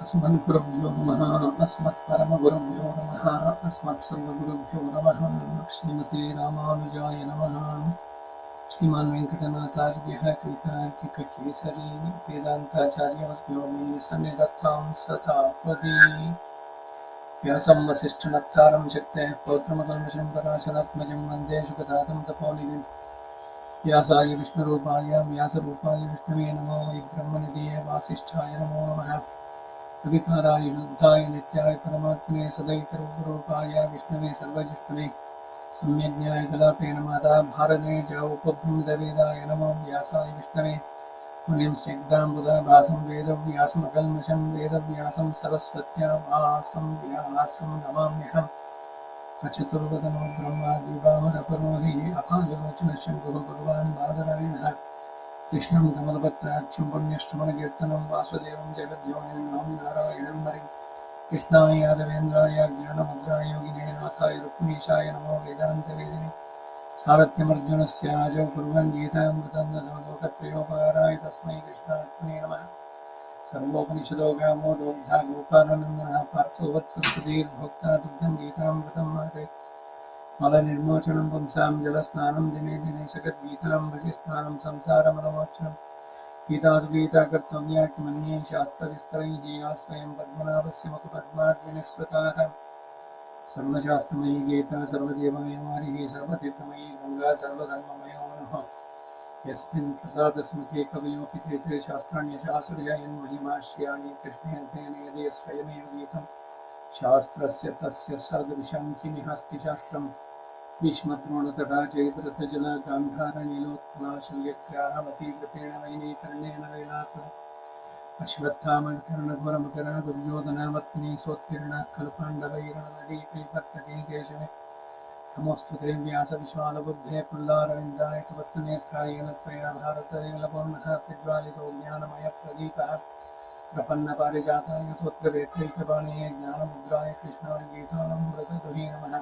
अस्मद्गुरुभ्यो नमः। अस्मत्परमगुरुभ्यो नमः। अस्मत्सर्वगुरुभ्यो नमः। श्रीमते रामानुजाय नमः। श्रीमान् वेङ्कटनाथार्यः कवितार्किककेसरी वेदान्ताचार्यवर्यो मे सन्निधत्तां सदा हृदि। व्यासं वसिष्ठनप्तारं शक्तयः पौत्रमकल्मषं पराशरात्मजं वन्दे शुकदातं तपोनिधिं। व्यासाय विष्णुरूपाय व्यासरूपाय विष्णवे नमो वै ब्रह्मनिधये वासिष्ठाय नमो नमः। अविकाराय शुद्धाय नित्याय परमात्मने सदैकरूपाय विष्णवे सर्वजिष्णवे सम्यज्ञाय कलापेन माता भारते च उपभ्रमितवेदाय नमो व्यासाय विष्णवे मुनिं स्निग्धाम्बुधाभासं वेदव्यासमकल्मषं वेदव्यासं सरस्वत्या भासं व्यासं नमाम्यहम्। अचतुर्वदनो ब्रह्मा द्विबाहुरपरोहरिः अपादलोचनशङ्कुः भगवान् बादरायणः कृष्णं कमलपत्राक्षं पुण्यश्रवणकीर्तनं वासुदेवं जगद्योनिं नमामि नारायणं हरिं। कृष्णाय यादवेन्द्राय ज्ञानमुद्राय योगिने नाथाय रुक्मीशाय नमो वेदान्तवेदिने सारथ्यमर्जुनस्य आजौ कुर्वन् गीतामृतं ददौ तस्मै कृष्णात्मने नमः। सर्वोपनिषदो गामो दोग्धा गोपालनन्दनः पार्थो वत्सस्पतिर्भोक्ता दुग्धं गीतामृतं महते मलनिर्मोचनं पुंसां जलस्नानं दिने दिने सगद्गीताम्बसि स्नानं संसारमनमोचनं गीतासु गीता कर्तव्या किमन्ये शास्त्रविस्तरैः या स्वयं पद्मनाभस्य मुखपद्मात् विनिसृताः। सर्वशास्त्रमयी गीता सर्वदेवमयमारिः सर्वतीर्थमयी गङ्गा सर्वधर्ममयो मनः यस्मिन् प्रसादस्मृते कवयोऽपि ते शास्त्राण्यशास्त्रया यन्महिमाश्रियाणि कृष्णेन यदि स्वयमेव गीतं शास्त्रस्य तस्य सदृशं किमिहस्ति शास्त्रम्। भीष्मद्रोणतटा जयद्रथजला गान्धारनीलोत्पला शल्यग्राहवती कृपेण वैनीकर्णेन वेलाकुला अश्वत्थामकर्णघोरमकरा दुर्योधनावर्तिनी सोत्तीर्णा खलु पाण्डवैरणनदीकैवर्तके केशवे नमोऽस्तुते व्यासविशालबुद्धे पुल्लारविन्दाय तवत्तनेत्राय येन त्वया भारतदेवलपूर्णः प्रज्वालितो ज्ञानमयप्रदीपः प्रपन्नपारिजाताय तोत्रवेत्रैकपाणये ज्ञानमुद्राय कृष्णाय गीतामृतदुहे नमः।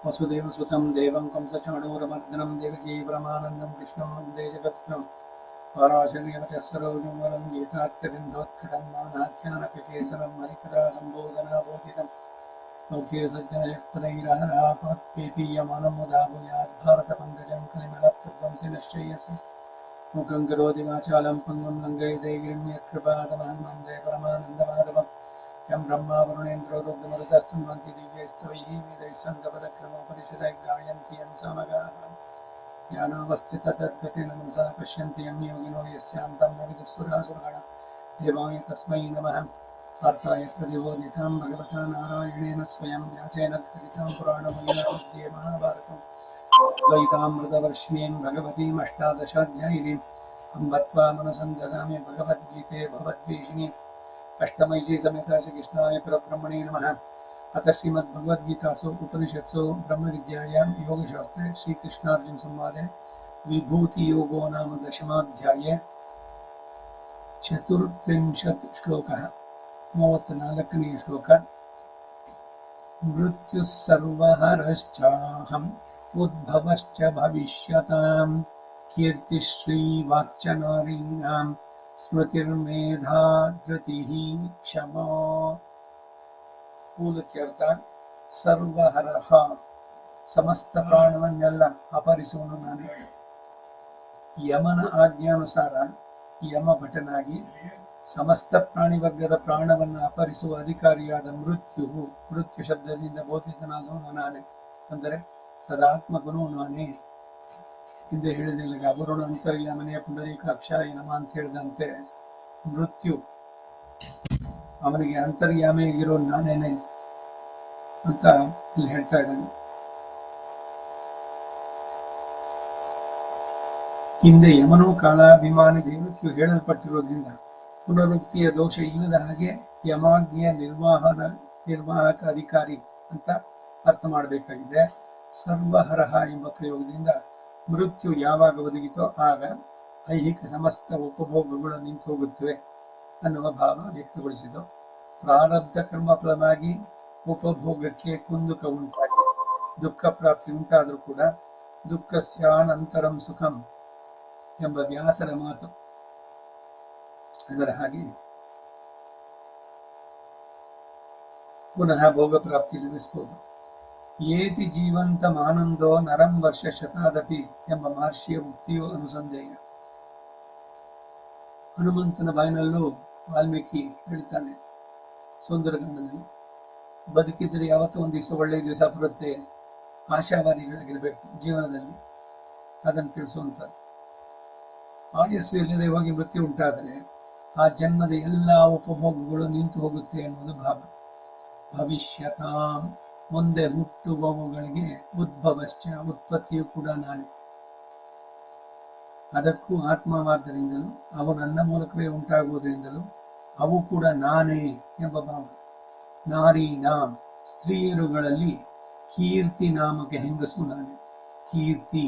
वसुदेवसुतं देवं कंसचाणूरमर्दनं देवकी परमानन्दं कृष्णं वन्दे जगद्गुरुं पाराशर्यवचः सरोजं वरं गीतार्थबिन्दोत्कटं नानाख्यानककेसरं हरिकथा सम्बोधनाबोधितं लौके सज्जनषट्पदैरहरापात्पेपीयमानं मुदा भूयात् भारतपङ्कजं कलिमलप्रध्वंसि नश्चैयसि मुखं करोति वाचालं पुण्यं लङ्घयते गिरिं यत्कृपादमहं वन्दे परमानन्दमाधवम्। यं ब्रह्मा वरुणेन्द्रो रुद्रमरुतश्चन्वन्ति दिव्यैस्तवैः वेदैः सङ्गपदक्रमोपनिषदैः गायन्ति यं सामगाः ज्ञानावस्थिततद्गतेन मनसा पश्यन्ति यं योगिनो यस्यान्तं न विदुःसुरासुरगणा देवाय तस्मै नमः। वार्ताय प्रतिबोधितां भगवता नारायणेन स्वयं व्यासेन ग्रथितां पुराणमुनिना मध्ये महाभारतम् द्वैतामृतवर्षिणीं भगवतीम् अष्टादशाध्यायिनीम् अम्ब त्वामनुसं ददामि भगवद्गीते भवद्वेषिणीम्। अष्टमयी समेता श्रीकृष्णाय परब्रह्मणे नमः। अथ श्रीमद्भगवद्गीतासु उपनिषत्सु ब्रह्मविद्यायां योगशास्त्रे श्रीकृष्णार्जुनसंवादे विभूतियोगो नाम दशमाध्याये चतुर्त्रिंशत् श्लोकः। 34ನೇ ಶ್ಲೋಕ। मृत्युः सर्वहरश्चाहम् उद्भवश्च भविष्यताम् कीर्तिश्रीवाक्च नारीणां स्मृतिर्मेधा धृतिः क्षमा। ಮೂಲಕ್ಕೆ ಅರ್ಥ ಸರ್ವಹರಹ ಸಮಸ್ತ ಪ್ರಾಣವನ್ನೆಲ್ಲ ಅಪಹರಿಸುವನು ನಾನೇ. ಯಮನ ಆಜ್ಞಾನುಸಾರ ಯಮ ಭಟನಾಗಿ ಸಮಸ್ತ ಪ್ರಾಣಿವರ್ಗದ ಪ್ರಾಣವನ್ನು ಅಪಹರಿಸುವ ಅಧಿಕಾರಿಯಾದ ಮೃತ್ಯು ಶಬ್ದದಿಂದ ಬೋಧಿತನಾದವನು ನಾನೇ, ಅಂದರೆ ತದಾತ್ಮಕನು ನಾನೇ. ಹಿಂದೆ ಹೇಳಿದಿಲ್ಲ, ವರುಣ ಅಂತರ್ಯಾಮನೆಯ ಪುಂಡರೀಕಾಕ್ಷಾಯ ನಮ ಅಂತ ಹೇಳಿದಂತೆ ಮೃತ್ಯು ಅವನಿಗೆ ಅಂತರ್ಯಾಮಿಯಾಗಿರೋ ನಾನೇನೆ ಅಂತ ಇಲ್ಲಿ ಹೇಳ್ತಾ ಇದ್ದಾನೆ. ಹಿಂದೆ ಯಮನೋ ಕಾಲಾಭಿಮಾನಿ ದೇವತೆಯು ಹೇಳಲ್ಪಟ್ಟಿರೋದ್ರಿಂದ ಪುನರುಕ್ತಿಯ ದೋಷ ಇಲ್ಲದ ಹಾಗೆ ಯಮಾಜ್ಞೆಯ ನಿರ್ವಾಹಕ ಅಧಿಕಾರಿ ಅಂತ ಅರ್ಥ ಮಾಡಬೇಕಾಗಿದೆ. ಸರ್ವಹರಹ ಎಂಬ ಪ್ರಯೋಗದಿಂದ ಮೃತ್ಯು ಯಾವಾಗ ಒದಗಿತೋ ಆಗ ಐಹಿಕ ಸಮಸ್ತ ಉಪಭೋಗಗಳು ನಿಂತು ಹೋಗುತ್ತವೆ ಅನ್ನುವ ಭಾವ ವ್ಯಕ್ತಗೊಳಿಸಿತು. ಪ್ರಾರಬ್ಧ ಕರ್ಮ ಫಲವಾಗಿ ಉಪಭೋಗಕ್ಕೆ ಕುಂದುಕ ಉಂಟಾಗಿ ದುಃಖ ಪ್ರಾಪ್ತಿ ಉಂಟಾದರೂ ಕೂಡ ದುಃಖಸ್ಯಾನಂತರಂ ಸುಖಂ ಎಂಬ ವ್ಯಾಸರ ಮಾತು ಅದರ ಹಾಗೆ ಪುನಃ ಭೋಗ ಪ್ರಾಪ್ತಿ ಲಭಿಸಬಹುದು. ಏತಿ ಜೀವಂತ ಮಾನಂದೋ ನರಂ ವರ್ಷ ಶತಾದಪಿ ಎಂಬ ಮಹರ್ಷಿಯ ಉಕ್ತಿಯು ಅನುಸಂಧೇಯ. ಹನುಮಂತನ ಬಾಯಿನಲ್ಲೂ ವಾಲ್ಮೀಕಿ ಹೇಳ್ತಾನೆ ಸುಂದರಕಾಂಡದಲ್ಲಿ, ಬದುಕಿದ್ರೆ ಯಾವತ್ತೂ ಒಂದು ದಿವಸ ಒಳ್ಳೆಯ ದಿವಸ ಬರುತ್ತೆ, ಆಶಾವಾದಿಗಳಾಗಿರ್ಬೇಕು ಜೀವನದಲ್ಲಿ, ಅದನ್ನು ತಿಳಿಸುವಂಥದ್ದು. ಆಯಸ್ಸು ಇಲ್ಲದೆ ಹೋಗಿ ಮೃತ್ಯು ಉಂಟಾದರೆ ಆ ಜನ್ಮದ ಎಲ್ಲ ಉಪಭೋಗಗಳು ನಿಂತು ಹೋಗುತ್ತೆ ಎನ್ನುವುದು ಭಾವ. ಭವಿಷ್ಯತಾಂ, ಮುಂದೆ ಹುಟ್ಟುವವುಗಳಿಗೆ ಉದ್ಭವಶ್ಚ, ಉತ್ಪತ್ತಿಯು ಕೂಡ ನಾನೇ, ಅದಕ್ಕೂ ಆತ್ಮವಾದ್ದರಿಂದಲೂ ಅವು ನನ್ನ ಮೂಲಕವೇ ಉಂಟಾಗುವುದರಿಂದಲೂ ಅವು ಕೂಡ ನಾನೇ ಎಂಬ ಭಾವ. ನಾರೀಣಾಂ, ಸ್ತ್ರೀಯರುಗಳಲ್ಲಿ ಕೀರ್ತಿ ನಾಮಕ ಹೆಂಗಸು ನಾನೇ, ಕೀರ್ತಿ.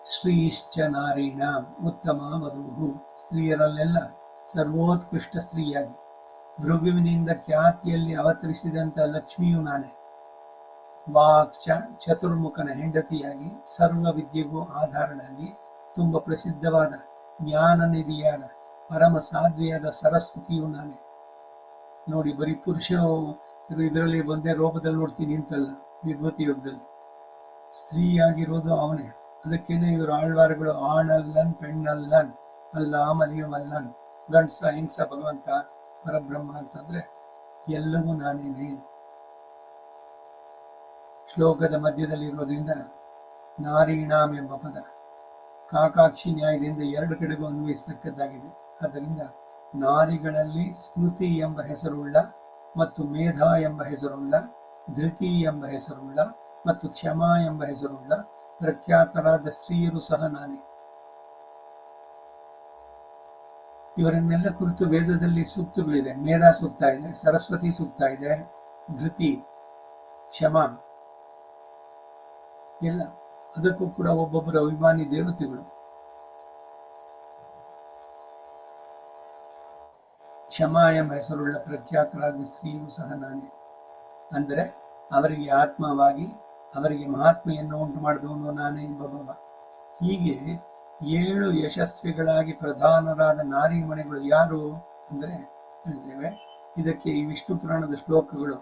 ಶ್ರೀಶ್ಚ ನಾರೀಣಾಂ, ಉತ್ತಮ ವಧೂಹು, ಸ್ತ್ರೀಯರಲ್ಲೆಲ್ಲ ಸರ್ವೋತ್ಕೃಷ್ಟ ಸ್ತ್ರೀಯಾಗಿ ಭೃಗುವಿನಿಂದ ಖ್ಯಾತಿಯಲ್ಲಿ ಅವತರಿಸಿದಂಥ ಲಕ್ಷ್ಮಿಯು ನಾನೇ. ವಾಕ್ಚ, ಚತುರ್ಮುಖನ ಹೆಂಡತಿಯಾಗಿ ಸರ್ವ ವಿದ್ಯೆಗೂ ಆಧಾರನಾಗಿ ತುಂಬ ಪ್ರಸಿದ್ಧವಾದ ಜ್ಞಾನ ನಿಧಿಯಾದ ಪರಮ ಸಾಧ್ವಿಯಾದ ಸರಸ್ವತಿಯು ನಾನೇ. ನೋಡಿ, ಬರೀ ಪುರುಷ ಇದರಲ್ಲಿ ಒಂದೇ ರೂಪದಲ್ಲಿ ನೋಡ್ತೀನಿ ಅಂತಲ್ಲ, ವಿಭೂತಿ ಯುಗದಲ್ಲಿ ಸ್ತ್ರೀಯಾಗಿರೋದು ಅವನೇ. ಅದಕ್ಕೇನೆ ಇವರು ಆಳ್ವಾರಗಳು ಆಣಲ್ಲನ್ ಪೆಣ್ಣಲ್ಲನ್ ಅಲ್ಲ ಮಲಿಯುಮಲ್ಲನ್, ಗಂಡ್ಸ ಹಿಂಸ ಭಗವಂತ ಪರಬ್ರಹ್ಮ ಅಂತಂದ್ರೆ ಎಲ್ಲವೂ ನಾನೇನೆ. ಶ್ಲೋಕದ ಮಧ್ಯದಲ್ಲಿರೋದ್ರಿಂದ ನಾರೀಣಾಂ ಎಂಬ ಪದ ಕಾಕಾಕ್ಷಿ ನ್ಯಾಯದಿಂದ ಎರಡು ಕಡೆಗೂ ಅನ್ವಯಿಸತಕ್ಕದ್ದಾಗಿದೆ. ಆದ್ದರಿಂದ ನಾರಿಗಳಲ್ಲಿ ಸ್ಮೃತಿ ಎಂಬ ಹೆಸರುಳ್ಳ ಮತ್ತು ಮೇಧಾ ಎಂಬ ಹೆಸರುಳ್ಳ, ಧೃತಿ ಎಂಬ ಹೆಸರುಳ್ಳ ಮತ್ತು ಕ್ಷಮಾ ಎಂಬ ಹೆಸರುಳ್ಳ ಪ್ರಖ್ಯಾತರಾದ ಸ್ತ್ರೀಯರು ಸಹ ನಾನೇ. ಇವರನ್ನೆಲ್ಲ ಕುರಿತು ವೇದದಲ್ಲಿ ಸೂಕ್ತಗಳಿದೆ. ಮೇಧಾ ಸೂಕ್ತ ಇದೆ, ಸರಸ್ವತಿ ಸೂಕ್ತ ಇದೆ, ಧೃತಿ, ಕ್ಷಮಾ ಎಲ್ಲ. ಅದಕ್ಕೂ ಕೂಡ ಒಬ್ಬೊಬ್ಬರ ಅಭಿಮಾನಿ ದೇವತೆಗಳು. ಕ್ಷಮಾ ಎಂಬ ಹೆಸರುಳ್ಳ ಪ್ರಖ್ಯಾತರಾದ ಸ್ತ್ರೀಯರು ಸಹ ನಾನೇ. ಅಂದರೆ ಅವರಿಗೆ ಆತ್ಮವಾಗಿ ಅವರಿಗೆ ಮಹಾತ್ಮೆಯನ್ನು ಉಂಟು ಮಾಡಿದವನು ನಾನೇ ಎಂಬ ಭಾವ. ಹೀಗೆ 7 ಯಶಸ್ವಿಗಳಾಗಿ ಪ್ರಧಾನರಾದ ನಾರೀಮಣಿಗಳು ಯಾರು ಅಂದರೆ ತಿಳಿದ್ದೇವೆ. ಇದಕ್ಕೆ ಈ ವಿಷ್ಣು ಪುರಾಣದ ಶ್ಲೋಕಗಳು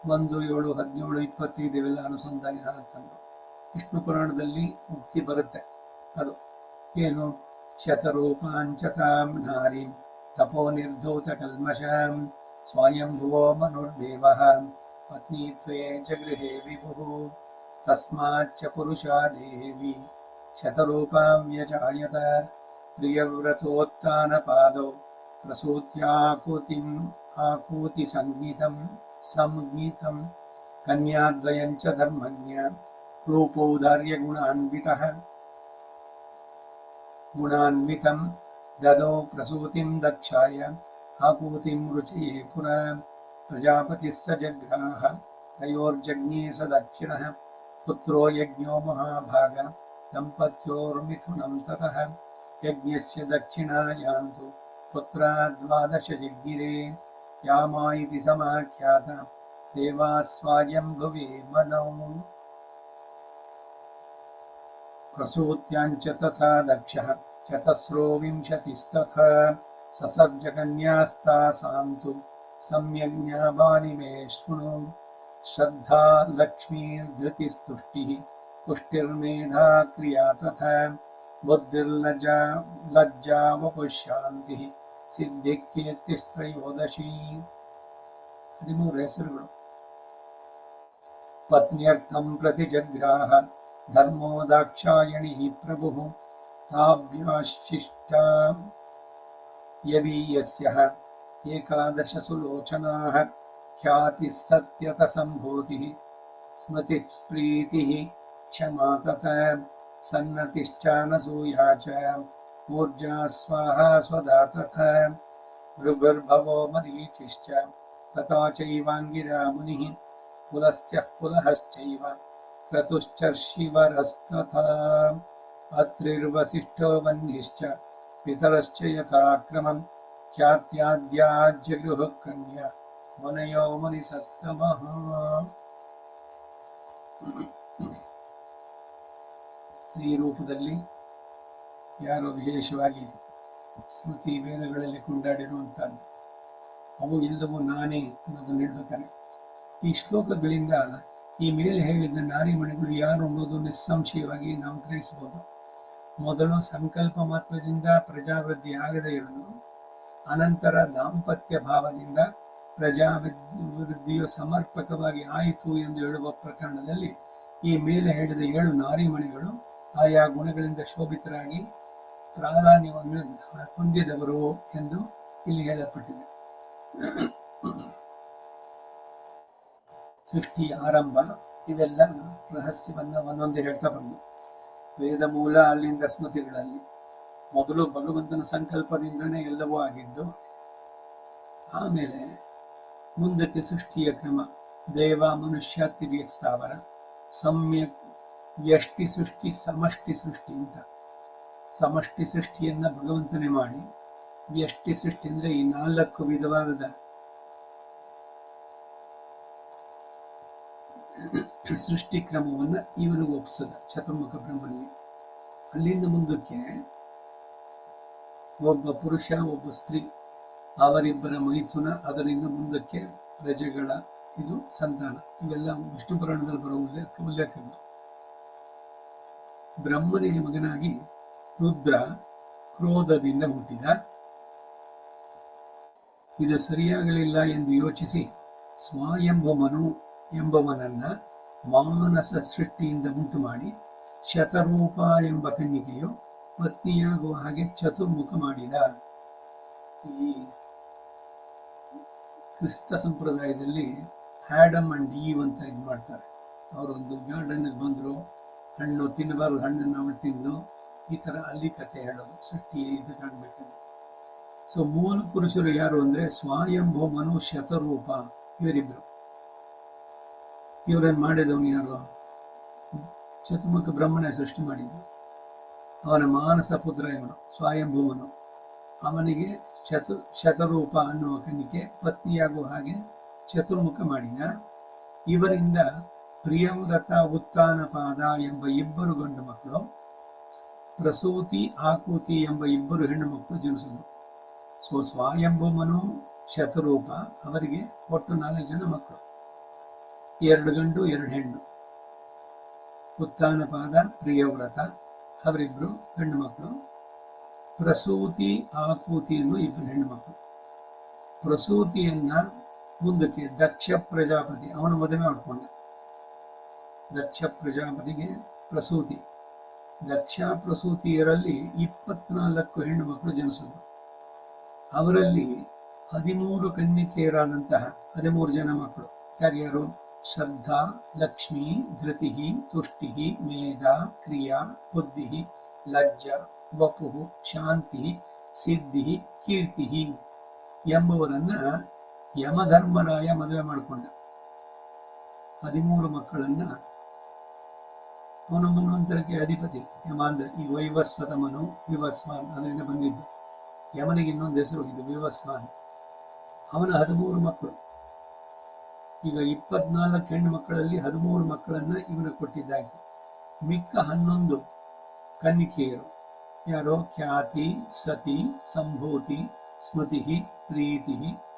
1, 7, 17, 25 ಇವೆಲ್ಲ ಅನುಸಂಧಾನ ಅಂತಂದು ವಿಷ್ಣು ಪುರಾಣದಲ್ಲಿ ಮುಕ್ತಿ ಬರುತ್ತೆ. ಅದು ಏನು? ಶತರೂಪಾಂಚತಾಂ ನಾರೀಂ ತಪೋ ನಿರ್ಧೂತ ಕಲ್ಮಷಾಂ ಸ್ವಯಂಭುವೋ ಮನುರ್ದೇವಃ ಪತ್ನೀತ್ವೇ ಚ ಗೃಹೇ ವಿಭುಃ ತಸ್ಮಾಚ್ಚ ಪುರುಷಾ ದೇವಿ ಶತರೂಪಾಂ ವ್ಯಜಾಯತ ಪ್ರಿಯವ್ರತೋತ್ಥಾನ ಪಾದೌ ಪ್ರಸೂತ್ಯಾಕೂತಿಂ ಆಕೂತಿ ಸಂಗೀತಂ ಕನ್ಯಾದ್ವಯಂಚ ಧರ್ಮಜ್ಞ ರೂಪೌದಾರ್ಯ ಗುಣಾನ್ವಿತಂ ದದೌ ಪ್ರಸೂತಿಂ ದಕ್ಷಾಯ ಆಕೂತಿಂ ರುಚಯೇ ಪುರ ಪ್ರಜಾಪತಿಃ ಸ ಜಗ್ರಾಹ ತಯೋರ್ಜಜ್ಞೇ ಸ ದಕ್ಷಿಣಃ ಪುತ್ರೋ ಯಜ್ಞೋ ಮಹಾಭಾಗ ದಂಪತ್ಯೋರ್ಮಿಥುನಂ ತತಃ ಯಜ್ಞಸ್ಯ ದಕ್ಷಿಣಾಯಾಂತು ಪುತ್ರಾ 12 ಜಿಗ್ಗಿರೆ ಯಾಮ ಇತಿ ಸಮಾಖ್ಯಾತ ದೇವಾಸ್ವಾಯಂಭುವೇ ಮನೌ ಪ್ರಸೂತ್ಯಾಂಚ ತಥಾ ದಕ್ಷಃ ಚತಸ್ರೋ ವಿಂಶತಿಸ್ತಥಾ ಸಸರ್ಜ ಕನ್ಯಾಸ್ತಾಸಾಂತು ಸಮ್ಯಜ್ಞಾವಾನಿ ಮೇ ಶೃಣು ಶ್ರದ್ಧಾ ಲಕ್ಷ್ಮೀರ್ಧೃತಿಸ್ತುಷ್ಟಿಃ ಪುಷ್ಟಿರ್ಮೇಧಾ ಕ್ರಿಯಾ ತಥಾ ಬುದ್ಧಿರ್ಲಜ್ಜಾ ವಪುಃಶಾಂತಿಃ ಸಿದ್ಧಿಕೀರ್ತಿಸ್ತ್ರಯೋದಶಿ. 13 ಹೆಸರುಗಳು. ಪತ್ನ್ಯರ್ಥಂ ಪ್ರತಿಜಗ್ರಾಹ ಧರ್ಮೋ ದಾಕ್ಷಾಯಣಿ ಪ್ರಭುಃ ತಾಭ್ಯಾಶ್ಚಿಷ್ಟಾ ಯವೀಯಸ್ಯಃ ಏಕಾದಶ ಸುಲೋಚನಾಃ ಖ್ಯಾತಿಃ ಸತ್ಯತ ಸಂಭೂತಿಃ ಸ್ಮೃತಿಃ ಪ್ರೀತಿಃ ಕ್ಷಮಾ ತಥಾ ಸನ್ನತಿಶ್ಚಾನಸೂಯಾ ಚ ಊರ್ಜಾ ಸ್ವಾಹಾ ಸ್ವದಾ ತಥಾ ಭೃಗುರ್ಭವೋ ಮರೀಚಿಶ್ಚ ತಥಾ ಚೈವಾಂಗಿರಾ ಮುನಿಃ ಪುಲಸ್ತ್ಯಃ ಪುಲಹಶ್ಚೈವ ಕ್ರತುಶ್ಚರ್ಷಿವರಸ್ತಥಾ ಅತ್ರಿರ್ವಸಿಷ್ಠೋ ವನ್ನಿಶ್ಚ ಪಿತರಶ್ಚ ಯಥಾಕ್ರಮಂ ಖ್ಯಾತ್ಯಾದ್ಯಾಜ್ಯಗೃಹ ಕನ್ಯಾ ಮುನಯೋ ಮುನಿಸತ್ತಮಃ. ಸ್ತ್ರೀ ರೂಪದಲ್ಲಿ ಯಾರು ವಿಶೇಷವಾಗಿ ಸ್ಮೃತಿ ವೇದಗಳಲ್ಲಿ ಕೊಂಡಾಡಿರುವಂತಹದ್ದು. ಅವು ಎಲ್ಲವೂ ನಾನೇ ಅನ್ನೋದನ್ನು ಹೇಳ್ಬೇಕಾರೆ ಈ ಶ್ಲೋಕಗಳಿಂದ ಈ ಮೇಲೆ ಹೇಳಿದ ನಾರಿಮಣಿಗಳು ಯಾರು ಅನ್ನೋದು ನಿಸ್ಸಂಶಯವಾಗಿ ನಾವು ಗ್ರಹಿಸಬಹುದು. ಮೊದಲು ಸಂಕಲ್ಪ ಮಾತ್ರದಿಂದ ಪ್ರಜಾವೃದ್ಧಿ ಆಗದೇ ಇರಲು, ಅನಂತರ ದಾಂಪತ್ಯ ಭಾವದಿಂದ ಪ್ರಜಾವೃದ್ಧಿಯು ಸಮರ್ಪಕವಾಗಿ ಆಯಿತು ಎಂದು ಹೇಳುವ ಪ್ರಕರಣದಲ್ಲಿ ಈ ಮೇಲೆ ಹೇಳಿದ 7 ನಾರಿಮಣಿಗಳು ಆಯಾ ಗುಣಗಳಿಂದ ಶೋಭಿತರಾಗಿ ಪ್ರಾಧಾನ್ಯವನ್ನು ಹೊಂದಿದವರು ಎಂದು ಇಲ್ಲಿ ಹೇಳಲ್ಪಟ್ಟಿದೆ. ಸೃಷ್ಟಿ ಆರಂಭ ಇವೆಲ್ಲ ರಹಸ್ಯವನ್ನ ಒಂದೊಂದೇ ಹೇಳ್ತಾ ಬಂದು, ವೇದ ಮೂಲ ಅಲ್ಲಿಂದ ಸ್ಮೃತಿಗಳಲ್ಲಿ ಮೊದಲು ಭಗವಂತನ ಸಂಕಲ್ಪದಿಂದನೇ ಎಲ್ಲವೂ ಆಗಿದ್ದು, ಆಮೇಲೆ ಮುಂದಕ್ಕೆ ಸೃಷ್ಟಿಯ ಕ್ರಮ, ದೇವ ಮನುಷ್ಯ ತಿರ್ಯಕ್ ಸ್ಥಾವರ, ಸಮ್ಯಕ್ ವ್ಯಷ್ಟಿ ಸೃಷ್ಟಿ, ಸಮಷ್ಟಿ ಸೃಷ್ಟಿ ಅಂತ. ಸಮಷ್ಟಿ ಸೃಷ್ಟಿಯನ್ನ ಭಗವಂತನೇ ಮಾಡಿ, ವ್ಯಷ್ಟಿ ಸೃಷ್ಟಿ ಅಂದ್ರೆ ಈ 4 ವಿಧವಾದ ಸೃಷ್ಟಿ ಕ್ರಮವನ್ನ ಇವನಿಗೆ ಒಪ್ಸದ ಚತುರ್ಮುಖ ಬ್ರಹ್ಮನಿಗೆ. ಅಲ್ಲಿಂದ ಮುಂದಕ್ಕೆ ಒಬ್ಬ ಪುರುಷ ಒಬ್ಬ ಸ್ತ್ರೀ ಅವರಿಬ್ಬರ ಮೈಥುನ, ಅದರಿಂದ ಮುಂದಕ್ಕೆ ಪ್ರಜೆಗಳ ಇದು ಸಂತಾನ, ಇವೆಲ್ಲ ವಿಷ್ಣು ಪುರಾಣದಲ್ಲಿ ಬರುವ ಉಲ್ಲೇಖಗಳು. ಬ್ರಹ್ಮನಿಗೆ ಮಗನಾಗಿ ರುದ್ರ ಕ್ರೋಧದಿಂದ ಹುಟ್ಟಿದ. ಇದು ಸರಿಯಾಗಲಿಲ್ಲ ಎಂದು ಯೋಚಿಸಿ ಸ್ವಯಂಭುಮನು ಎಂಬವನನ್ನ ಮಾನಸ ಸೃಷ್ಟಿಯಿಂದ ಉಂಟು ಮಾಡಿ ಶತರೂಪ ಎಂಬ ಕನ್ನಿಕೆಯು ಪತ್ನಿಯಾಗುವ ಹಾಗೆ ಚತುರ್ಮುಖ ಮಾಡಿದ. ಈ ಕ್ರಿಸ್ತ ಸಂಪ್ರದಾಯದಲ್ಲಿ ಆಡಮ್ ಅಂಡ್ ಈವ್ ಅಂತ ಇದು ಮಾಡ್ತಾರೆ. ಅವರೊಂದು ಗಾರ್ಡನ್ ಬಂದ್ರು, ಹಣ್ಣು ತಿನ್ನಬಾರದು, ಹಣ್ಣನ್ನು ಅವಳು ತಿಂದು, ಈ ತರ ಅಲ್ಲಿ ಕಥೆ ಹೇಳೋದು ಸೃಷ್ಟಿ ಇದಕ್ಕಾಗ್ಬೇಕಂದ್ರೆ. ಸೊ ಮೂಲ ಪುರುಷರು ಯಾರು ಅಂದ್ರೆ ಸ್ವಯಂಭೂ ಮನು ಶತರೂಪ, ಇವರಿಬ್ರು. ಇವರನ್ನು ಮಾಡಿದವನು ಯಾರು? ಚತುರ್ಮುಖ ಬ್ರಹ್ಮನೇ ಸೃಷ್ಟಿ ಮಾಡಿದ್ದು. ಅವನ ಮಾನಸ ಪುತ್ರ ಇವನು ಸ್ವಯಂಭೂಮನು. ಅವನಿಗೆ ಶತರೂಪ ಅನ್ನುವ ಕನ್ನಿಕೆ ಪತ್ನಿಯಾಗುವ ಹಾಗೆ ಚತುರ್ಮುಖ ಮಾಡಿದ. ಇವರಿಂದ ಪ್ರಿಯವ್ರತ ಉತ್ತಾನಪಾದ ಎಂಬ 2 ಗಂಡು ಮಕ್ಕಳು, ಪ್ರಸೂತಿ ಆಕೂತಿ ಎಂಬ 2 ಹೆಣ್ಣು ಮಕ್ಕಳು ಜನಿಸಿದ್ರು. ಸ್ವಯಂಭೂಮನು ಶತರೂಪ, ಅವರಿಗೆ ಒಟ್ಟು 4 ಜನ ಮಕ್ಕಳು, 2 ಗಂಡು 2 ಹೆಣ್ಣು. ಉತ್ತಾನಪಾದ ಪ್ರಿಯವ್ರತ ಅವರಿಬ್ರು ಗಂಡು ಮಕ್ಕಳು, ಪ್ರಸೂತಿ ಆಕೂತಿಯನ್ನು 2 ಹೆಣ್ಣು ಮಕ್ಕಳು. ಪ್ರಸೂತಿಯನ್ನ ಮುಂದಕ್ಕೆ ದಕ್ಷ ಪ್ರಜಾಪತಿ ಅವನು ಮದುವೆ ಮಾಡಿಕೊಂಡ. ದಕ್ಷ ಪ್ರಜಾಪತಿಗೆ ಪ್ರಸೂತಿ, ದಕ್ಷ ಪ್ರಸೂತಿಯರಲ್ಲಿ 24 ಹೆಣ್ಣು ಮಕ್ಕಳು ಜನಿಸಿದ್ರು. ಅವರಲ್ಲಿ 13 ಕನ್ನಿಕೆಯರಾದಂತಹ 13 ಜನ ಮಕ್ಕಳು ಯಾರ್ಯಾರು? ಶ್ರದ್ಧಾ, ಲಕ್ಷ್ಮಿ, ಧೃತಿ, ತುಷ್ಟಿ, ಮೇಧ, ಕ್ರಿಯಾ, ಬುದ್ಧಿ, ಲಜ್ಜ, ವಪು, ಶಾಂತಿ, ಸಿದ್ಧಿ, ಕೀರ್ತಿ ಎಂಬುವರನ್ನ ಯಮಧರ್ಮರಾಯ ಮದುವೆ ಮಾಡಿಕೊಂಡ. 13 ಮಕ್ಕಳನ್ನ ಅವನ ಮನ್ವಂತರಕ್ಕೆ ಅಧಿಪತಿ ಯಮ ಅಂದ್ರೆ ಈ ವೈವಸ್ವತ ಮನು, ವಿವಸ್ವಾನ್ ಅದರಿಂದ ಬಂದಿದ್ದು. ಯಮನಿಗೆ ಇನ್ನೊಂದು ಹೆಸರು ಇದು ವಿವಸ್ವಾನ್. ಅವನ 13 ಮಕ್ಕಳು. ಈಗ 24 ಹೆಣ್ಣು ಮಕ್ಕಳಲ್ಲಿ 13 ಮಕ್ಕಳನ್ನ ಇವನು ಕೊಟ್ಟಿದ್ದಾಯ್ತು. ಮಿಕ್ಕ 11 ಕನ್ನಿಕೆಯರು ಯಾರೋ? ಖ್ಯಾತಿ, ಸತಿ, ಸಂಭೂತಿ, ಸ್ಮೃತಿ, ಪ್ರೀತಿ,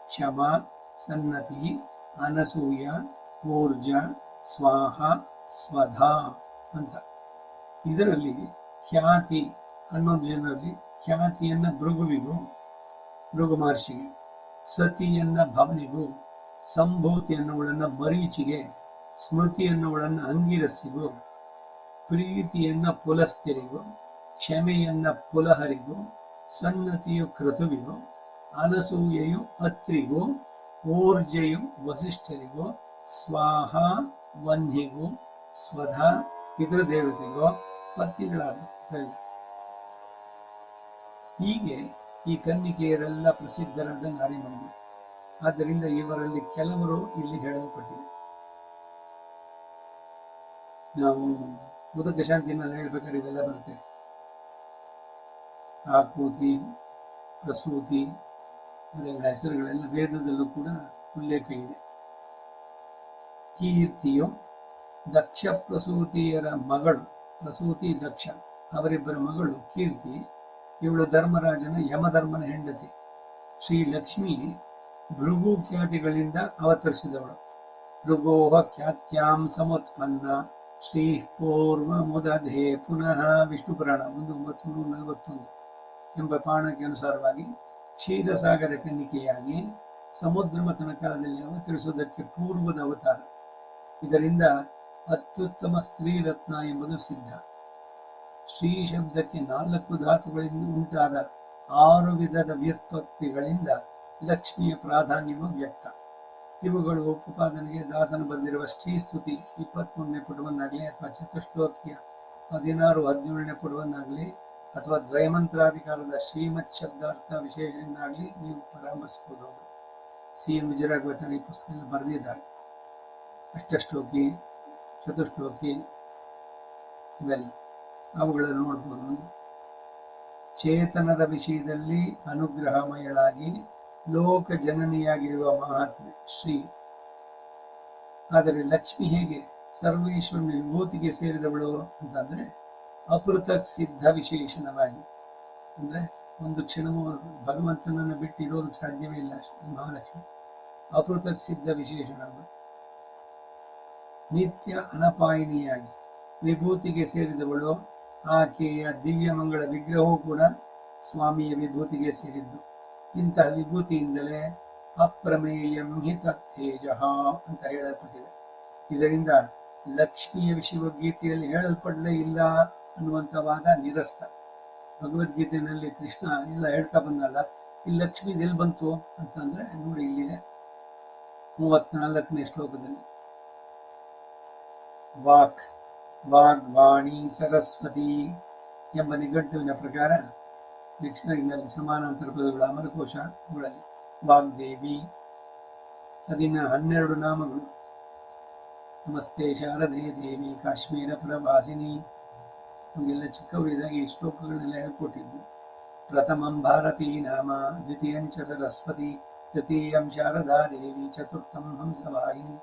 ಕ್ಷಮ, ಸನ್ನತಿ, ಅನಸೂಯ, ಊರ್ಜ, ಸ್ವಾಹ, ಸ್ವಧಾ ಅಂತ. ಇದರಲ್ಲಿ ಖ್ಯಾತಿ 11 ಜನರಲ್ಲಿ ಖ್ಯಾತಿಯನ್ನ ಭೃಗುವಿಗೂ, ಭೃಗು ಮಹರ್ಷಿಗೆ, ಸತಿಯನ್ನ ಭವನಿಗೂ, ಸಂಭೂತಿ ಅನ್ನುವಳನ್ನ ಮರೀಚಿಗೆ, ಸ್ಮೃತಿ ಅನ್ನುವಳನ್ನ ಅಂಗಿರಸ್ಸಿಗೂ, ಪ್ರೀತಿಯನ್ನ ಪುಲಸ್ತ್ಯರಿಗೂ, ಕ್ಷಮೆಯನ್ನ ಪುಲಹರಿಗೂ, ಸನ್ನತಿಯು ಕ್ರತುವಿಗೂ, ಅನಸೂಯೆಯು ಅತ್ರಿಗೂ, ಊರ್ಜೆಯು ವಸಿಷ್ಠರಿಗೂ, ಸ್ವಾಹ ವನ್ಹಿಗೂ, ಸ್ವಧಾ ಪಿತೃದೇವತೆಗೂ ಪತ್ನಿಗಳಾದ. ಹೀಗೆ ಈ ಕನ್ನಿಕೆಯರೆಲ್ಲ ಪ್ರಸಿದ್ಧರಾದ ನಾರಿಮಣಿಗಳು. ಆದ್ದರಿಂದ ಇವರಲ್ಲಿ ಕೆಲವರು ಇಲ್ಲಿ ಹೇಳಲ್ಪಟ್ಟಿದೆ. ನಾವು ಉದಕ ಶಾಂತಿನಲ್ಲಿ ಹೇಳ್ಬೇಕಾದ್ರೆ ಇವೆಲ್ಲ ಬರುತ್ತೆ. ಆಕೂತಿ, ಪ್ರಸೂತಿ ಇವರೆಲ್ಲ ಹೆಸರುಗಳೆಲ್ಲ ವೇದದಲ್ಲೂ ಕೂಡ ಉಲ್ಲೇಖ ಇದೆ. ಕೀರ್ತಿಯು ದಕ್ಷ ಪ್ರಸೂತಿಯರ ಮಗಳು, ಪ್ರಸೂತಿ ದಕ್ಷ ಅವರಿಬ್ಬರ ಮಗಳು ಕೀರ್ತಿ. ಇವಳು ಧರ್ಮರಾಜನ ಯಮಧರ್ಮನ ಹೆಂಡತಿ. ಶ್ರೀ ಲಕ್ಷ್ಮಿ ಭೃಗು ಖ್ಯಾತಿಗಳಿಂದ ಅವತರಿಸಿದವಳು. ಭೃಗೋಹ ಖ್ಯಾತ್ಯಾಂ ಸಮುತ್ಪನ್ನ ಶ್ರೀ ಪೂರ್ವ ಮುದಧೆ ಪುನಃ. ವಿಷ್ಣು ಪುರಾಣ 1941 ಎಂಬ ಪಾಣಕ್ಕೆ ಅನುಸಾರವಾಗಿ ಕ್ಷೀರಸಾಗರ ಕನ್ನಿಕೆಯಾಗಿ ಸಮುದ್ರ ಮಥನ ಕಾಲದಲ್ಲಿ ಅವತರಿಸುವುದಕ್ಕೆ ಪೂರ್ವದ ಅವತಾರ. ಇದರಿಂದ ಅತ್ಯುತ್ತಮ ಸ್ತ್ರೀ ರತ್ನ ಎಂಬುದು ಸಿದ್ಧ. ಶ್ರೀ ಶಬ್ದಕ್ಕೆ 4 ಧಾತುಗಳಿಂದ ಉಂಟಾದ 6 ವಿಧದ ವ್ಯುತ್ಪತ್ತಿಗಳಿಂದ ಲಕ್ಷ್ಮಿಯ ಪ್ರಾಧಾನ್ಯವು ವ್ಯಕ್ತ. ಇವುಗಳು ಉಪಪಾದನೆಗೆ ದಾಸನು ಬಂದಿರುವ ಶ್ರೀಸ್ತುತಿ 23ನೇ ಪುಟವನ್ನಾಗಲಿ ಅಥವಾ ಚತುಶ್ಲೋಕಿಯ 16-17ನೇ ಪುಟವನ್ನಾಗಲಿ ಅಥವಾ ದ್ವಯಮಂತ್ರಾಧಿಕಾರದ ಶ್ರೀಮತ್ ಶಬ್ದಾರ್ಥ ವಿಶೇಷನಾಗಲಿ ನೀವು ಪರಾಮರ್ಶಿಸಬಹುದು. CM ವಿಜಯರಾಘವಾಚಾರ್ಯ ಈ ಪುಸ್ತಕ ಬರೆದಿದ್ದಾರೆ. ಅಷ್ಟಶ್ಲೋಕಿ, ಚತುಶ್ಲೋಕಿ ಇವೆಲ್ಲ ಅವುಗಳನ್ನು ನೋಡ್ಬೋದು. ಒಂದು ಚೇತನರ ವಿಷಯದಲ್ಲಿ ಅನುಗ್ರಹಮಯಳಾಗಿ ಲೋಕ ಜನನಿಯಾಗಿರುವ ಮಹಾತ್ಮೆ ಶ್ರೀ. ಆದರೆ ಲಕ್ಷ್ಮಿ ಹೇಗೆ ಸರ್ವೇಶ್ವರನ ವಿಭೂತಿಗೆ ಸೇರಿದವಳು ಅಂತಂದ್ರೆ ಅಪೃಥಕ್ ಸಿದ್ಧ ವಿಶೇಷಣವಾಗಿ, ಅಂದ್ರೆ ಒಂದು ಕ್ಷಣವೂ ಭಗವಂತನನ್ನು ಬಿಟ್ಟಿರೋದಕ್ಕೆ ಸಾಧ್ಯವೇ ಇಲ್ಲ. ಮಹಾಲಕ್ಷ್ಮಿ ಅಪೃಥಕ್ ಸಿದ್ಧ ವಿಶೇಷಣಗಳು. ನಿತ್ಯ ಅನಪಾಯಿನಿಯಾಗಿ ವಿಭೂತಿಗೆ ಸೇರಿದವಳು. ಆಕೆಯ ದಿವ್ಯ ಮಂಗಳ ವಿಗ್ರಹವೂ ಕೂಡ ಸ್ವಾಮಿಯ ವಿಭೂತಿಗೆ ಸೇರಿದ್ದು. ಇಂತಹ ವಿಭೂತಿಯಿಂದಲೇ ಅಪ್ರಮೇಯಂ ಹಿ ತತ್ತೇಜ ಅಂತ ಹೇಳಲ್ಪಟ್ಟಿದೆ. ಇದರಿಂದ ಲಕ್ಷ್ಮಿಯ ವಿಷಯ ಗೀತೆಯಲ್ಲಿ ಹೇಳಲ್ಪಡಲೇ ಇಲ್ಲ ಅನ್ನುವಂಥ ವಾದ ನಿರಸ್ತ. ಭಗವದ್ಗೀತೆಯಲ್ಲಿ ಕೃಷ್ಣ ಎಲ್ಲ ಹೇಳ್ತಾ ಬಂದಲ್ಲ, ಈ ಲಕ್ಷ್ಮಿ ಎಲ್ಲಿ ಬಂತು ಅಂತಂದ್ರೆ ನೋಡಿ ಇಲ್ಲಿದೆ 34ನೇ ಶ್ಲೋಕದಲ್ಲಿ. ವಾಕ್ ವಾಗ್ವಾಣಿ ಸರಸ್ವತಿ ಎಂಬ ನಿಘಂಟುವಿನ ಪ್ರಕಾರ ಡಿಕ್ಷನರಿನಲ್ಲಿ ಸಮಾನಾಂತರ ಪದಗಳು ಅಮರಕೋಶಗಳಲ್ಲಿ ವಾಗ್ದೇವಿ 12 ನಾಮಗಳು. ನಮಸ್ತೆ ಶಾರದೆ ದೇವಿ ಕಾಶ್ಮೀರ ಪ್ರವಾಸಿನಿ. ನಮಗೆಲ್ಲ ಚಿಕ್ಕವರಿದ್ದಾಗ ಈ ಶ್ಲೋಕಗಳನ್ನೆಲ್ಲ ಹೇಳ್ಕೊಟ್ಟಿದ್ದು. ಪ್ರಥಮಂ ಭಾರತೀ ನಾಮ, ದ್ವಿತೀಯಂಚ ಸರಸ್ವತಿ, ತೃತೀಯಂ ಶಾರದಾ ದೇವಿ, ಚತುರ್ಥಂ ಹಂಸವಾಹಿನಿ,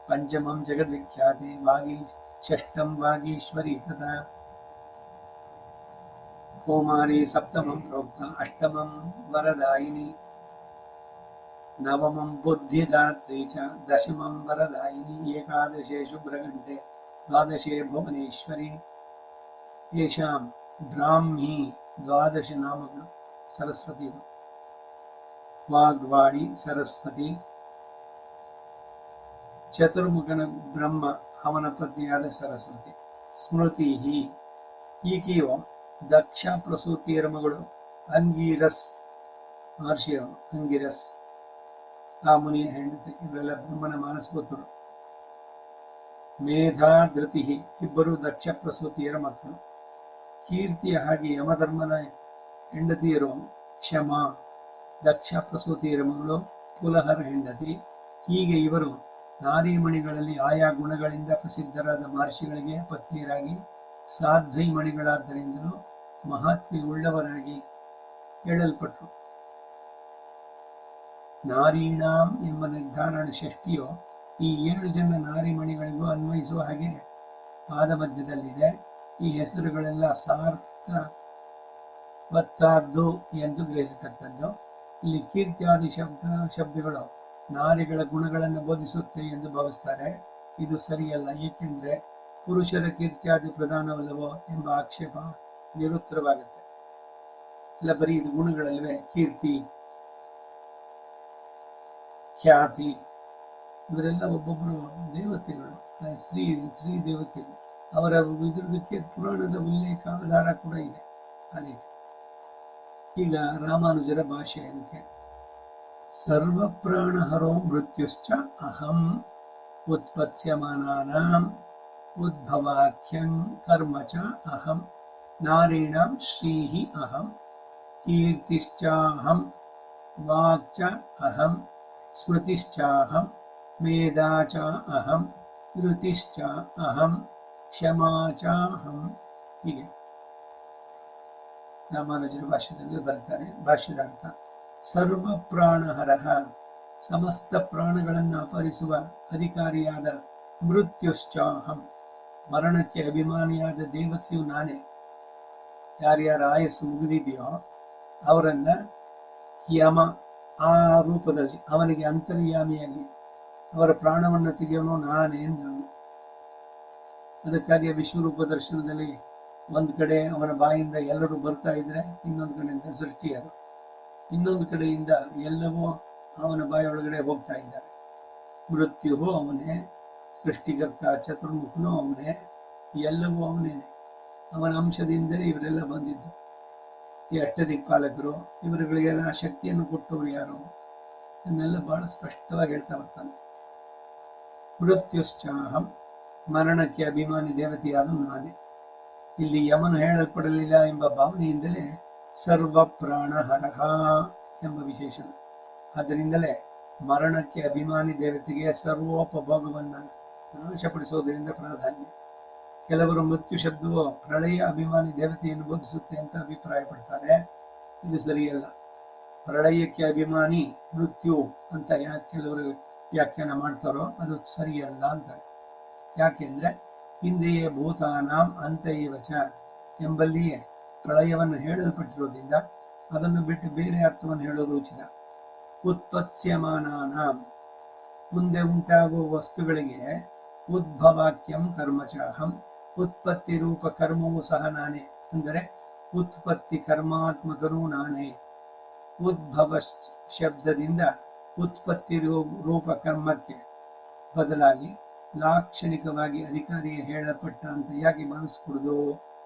ಪಂಚಮಂ ಜಗದ್ವಿಖ್ಯಾತೆ ವಾಗೀ, ಷಷ್ಠಂ ವಾಗೀಶ್ವರಿ ತಥಾ ಕೌಮಾರಿ, ಸಪ್ತಮಂ ಪ್ರೋಕ್ತ, ಅಷ್ಟಮಂ ವರದಾಯಿನಿ, ನವಮಂ ಬುದ್ಧಿದಾತ್ರಿ ಚ, ದಶಮಂ ವರದಾಯಿನಿ, ಏಕಾದಶೇ ಶುಭ್ರಗಂಟೆ, ದ್ವಾದಶೇ ಭುವನೇಶ್ವರಿ. ಯೇಷಾಂ ಬ್ರಾಹ್ಮಿ 12 ನಾಮಗಳು ಸರಸ್ವತಿಗಳು. ವಾಗ್ವಾಣಿ ಸರಸ್ವತಿ. ಚತುರ್ಮುಖನ ಬ್ರಹ್ಮ, ಅವನ ಪತ್ನಿಯಾದ ಸರಸ್ವತಿ. ಸ್ಮೃತಿ, ಈಕೆಯು ದಕ್ಷ ಪ್ರಸೂತಿಯರ ಮಗಳು. ಅಂಗೀರಸ್ ಮಹರ್ಷಿಯರು, ಅಂಗಿರಸ್ ಆ ಮುನಿಯ ಹೆಂಡತಿ. ಇವರೆಲ್ಲ ಬ್ರಹ್ಮನ ಮಾನಸಪುತ್ರರು. ಮೇಧಾ ಧೃತಿ, ಇಬ್ಬರು ದಕ್ಷ ಪ್ರಸೂತಿಯರ ಮಕ್ಕಳು. ಕೀರ್ತಿಯ ಹಾಗೆ ಯಮಧರ್ಮನ ಹೆಂಡತಿಯರು. ಕ್ಷಮ ದಕ್ಷ ಪ್ರಸೂತಿಯರ ಮಗಳು, ಪುಲಹರ ಹೆಂಡತಿ. ಹೀಗೆ ಇವರು ನಾರೀಮಣಿಗಳಲ್ಲಿ ಆಯಾ ಗುಣಗಳಿಂದ ಪ್ರಸಿದ್ಧರಾದ ಮಹರ್ಷಿಗಳಿಗೆ ಪತ್ನಿಯರಾಗಿ ಸಾಧ್ವಿ ಮಣಿಗಳಾದ್ದರಿಂದಲೂ ಮಹಾತ್ಮೆಯುಳ್ಳವರಾಗಿ ಹೇಳಲ್ಪಟ್ಟರು. ನಾರೀಣಾಂ ಎಂಬ ನಿರ್ಧಾರಣ ಷಷ್ಠಿಯು ಈ 7 ಜನ ನಾರಿಮಣಿಗಳಿಗೂ ಅನ್ವಯಿಸುವ ಹಾಗೆ ಪಾದ ಮಧ್ಯದಲ್ಲಿದೆ. ಈ ಹೆಸರುಗಳೆಲ್ಲ ಸಾರ್ಥವತ್ತಾದ್ದು ಎಂದು ಗ್ರಹಿಸತಕ್ಕದ್ದು. ಇಲ್ಲಿ ಕೀರ್ತ್ಯಾದಿ ಶಬ್ದಗಳು ನಾರಿಗಳ ಗುಣಗಳನ್ನು ಬೋಧಿಸುತ್ತೆ ಎಂದು ಭಾವಿಸ್ತಾರೆ. ಇದು ಸರಿಯಲ್ಲ, ಏಕೆಂದ್ರೆ ಪುರುಷರ ಕೀರ್ತ್ಯಾದಿ ಪ್ರಧಾನವಲ್ಲವೋ ಎಂಬ ಆಕ್ಷೇಪ ನಿರುತ್ತರವಾಗುತ್ತೆ. ಇಲ್ಲ, ಬರೀ ಇದು ಗುಣಗಳಲ್ವೇ. ಕೀರ್ತಿ, ಖ್ಯಾತಿ ಇವರೆಲ್ಲ ಒಬ್ಬೊಬ್ಬರು ದೇವತೆಗಳು, ಶ್ರೀ ದೇವತೆಗಳು. ಅವರ ಇದ್ರದಕ್ಕೆ ಪುರಾಣದ ಉಲ್ಲೇಖ ಆಧಾರ ಕೂಡ ಇದೆ. ಆ ರೀತಿ ಈಗ ರಾಮಾನುಜರ ಭಾಷೆ ಇದಕ್ಕೆ. ಸರ್ವ ಪ್ರಾಣಹರೋ ಮೃತ್ಯುಶ್ಚ ಅಹಂ ಉತ್ಪತ್ಸ್ಯಮಾನಾನಾಂ ಉದ್ಭವಾಖ್ಯಂ ಕರ್ಮ ಚ ಅಹಂ ನಾರೀಣಾಂ ಶ್ರೀಹಿ ಅಹಂ ಕೀರ್ತಿಶ್ಚಾಹಂ ವಾಕ್ ಚ ಅಹಂ ಸ್ಮೃತಿಶ್ಚಾಹಂ ಮೇಧಾ ಚ ಅಹಂ ಧೃತಿಶ್ಚ ಅಹಂ ಕ್ಷಮಾ ಚಾಹಂ. ಹೀಗೆ ರಾಮಾನುಜರ ಭಾಷ್ಯದಲ್ಲಿ ಬರ್ತಾರೆ. ಭಾಷ್ಯದ ಅರ್ಥ: ಸರ್ವ ಪ್ರಾಣಹರಃ, ಸಮಸ್ತ ಪ್ರಾಣಗಳನ್ನು ಅಪಹರಿಸುವ ಅಧಿಕಾರಿಯಾದ. ಮೃತ್ಯುಶ್ಚಾಹಂ, ಮರಣಕ್ಕೆ ಅಭಿಮಾನಿಯಾದ ದೇವತೆಯು ನಾನೇ. ಯಾರ್ಯಾರ ಆಯಸ್ಸು ಮುಗಿದಿದೆಯೋ ಅವರನ್ನ ಯಮ ಆ ರೂಪದಲ್ಲಿ ಅವನಿಗೆ ಅಂತರ್ಯಾಮಿಯಾಗಿ ಅವರ ಪ್ರಾಣವನ್ನು ತೆಗೆಯೋನು ನಾನೇ ನಾನು. ಅದಕ್ಕಾಗಿ ವಿಶ್ವರೂಪ ದರ್ಶನದಲ್ಲಿ ಒಂದು ಕಡೆ ಅವನ ಬಾಯಿಂದ ಎಲ್ಲರೂ ಬರ್ತಾ ಇದ್ರೆ ಇನ್ನೊಂದು ಕಡೆಯಿಂದ ಸೃಷ್ಟಿ ಅದು, ಇನ್ನೊಂದು ಕಡೆಯಿಂದ ಎಲ್ಲವೂ ಅವನ ಬಾಯೊಳಗಡೆ ಹೋಗ್ತಾ ಇದ್ದಾರೆ. ಮೃತ್ಯು ಅವನೇ, ಸೃಷ್ಟಿಕರ್ತ ಚತುರ್ಮುಖನು ಅವನೇ, ಎಲ್ಲವೂ ಅವನೇನೆ. ಅವನ ಅಂಶದಿಂದ ಇವರೆಲ್ಲ ಬಂದಿದ್ದು. ಈ ಅಷ್ಟದಿಕ್ಪಾಲಕರು ಇವರುಗಳಿಗೆಲ್ಲ ಆ ಶಕ್ತಿಯನ್ನು ಕೊಟ್ಟವರು ಯಾರು? ಇದನ್ನೆಲ್ಲ ಬಹಳ ಸ್ಪಷ್ಟವಾಗಿ ಹೇಳ್ತಾ ಬರ್ತಾನೆ. ಮೃತ್ಯುಶ್ಚಾಹಂ, ಮರಣಕ್ಕೆ ಅಭಿಮಾನಿ ದೇವತೆಯಾದ ನಾನೇ. ಇಲ್ಲಿ ಯಮನು ಹೇಳಲ್ಪಡಲಿಲ್ಲ ಎಂಬ ಭಾವನೆಯಿಂದಲೇ ಸರ್ವ ಪ್ರಾಣ ಹರಹ ಎಂಬ ವಿಶೇಷಣ. ಆದ್ದರಿಂದಲೇ ಮರಣಕ್ಕೆ ಅಭಿಮಾನಿ ದೇವತೆಗೆ ಸರ್ವೋಪಭೋಗವನ್ನ ನಾಶಪಡಿಸೋದರಿಂದ ಪ್ರಾಧಾನ್ಯ. ಕೆಲವರು ಮೃತ್ಯು ಶಬ್ದವು ಪ್ರಳಯ ಅಭಿಮಾನಿ ದೇವತೆಯನ್ನು ಬೋಧಿಸುತ್ತೆ ಅಂತ ಅಭಿಪ್ರಾಯ ಪಡ್ತಾರೆ. ಇದು ಸರಿಯಲ್ಲ. ಪ್ರಳಯಕ್ಕೆ ಅಭಿಮಾನಿ ಮೃತ್ಯು ಅಂತ ಯಾಕೆ ಕೆಲವರು ವ್ಯಾಖ್ಯಾನ ಮಾಡ್ತಾರೋ ಅದು ಸರಿಯಲ್ಲ ಅಂತಾರೆ. ಯಾಕೆಂದ್ರೆ ಹಿಂದೆಯೇ ಭೂತಾನಾಂ ಅಂತೈವಚ ಎಂಬಲ್ಲಿಯೇ ಪ್ರಳಯವನ್ನು ಹೇಳಲ್ಪಟ್ಟಿರೋದ್ರಿಂದ ಅದನ್ನು ಬಿಟ್ಟು ಬೇರೆ ಅರ್ಥವನ್ನು ಹೇಳೋದು ಉಚಿತ. ಉತ್ಪತ್ಸ್ಯಮಾನಾನಾಂ, ಮುಂದೆ ಉಂಟಾಗುವ ವಸ್ತುಗಳಿಗೆ ಉದ್ಭವಾಕ್ಯಂ ಕರ್ಮಚಾಹಂ, ಉತ್ಪತ್ತಿ ರೂಪ ಕರ್ಮವೂ ಸಹ ನಾನೇ. ಅಂದರೆ ಉತ್ಪತ್ತಿ ಕರ್ಮಾತ್ಮಕನೂ ನಾನೇ. ಉದ್ಭವ ಶಬ್ದದಿಂದ ಉತ್ಪತ್ತಿ ರೂಪ ಕರ್ಮಕ್ಕೆ ಬದಲಾಗಿ ಲಾಕ್ಷಣಿಕವಾಗಿ ಅಧಿಕಾರಿಯೇ ಹೇಳಲ್ಪಟ್ಟ ಅಂತ ಯಾಕೆ ಭಾವಿಸ್ಕೊಡುದು?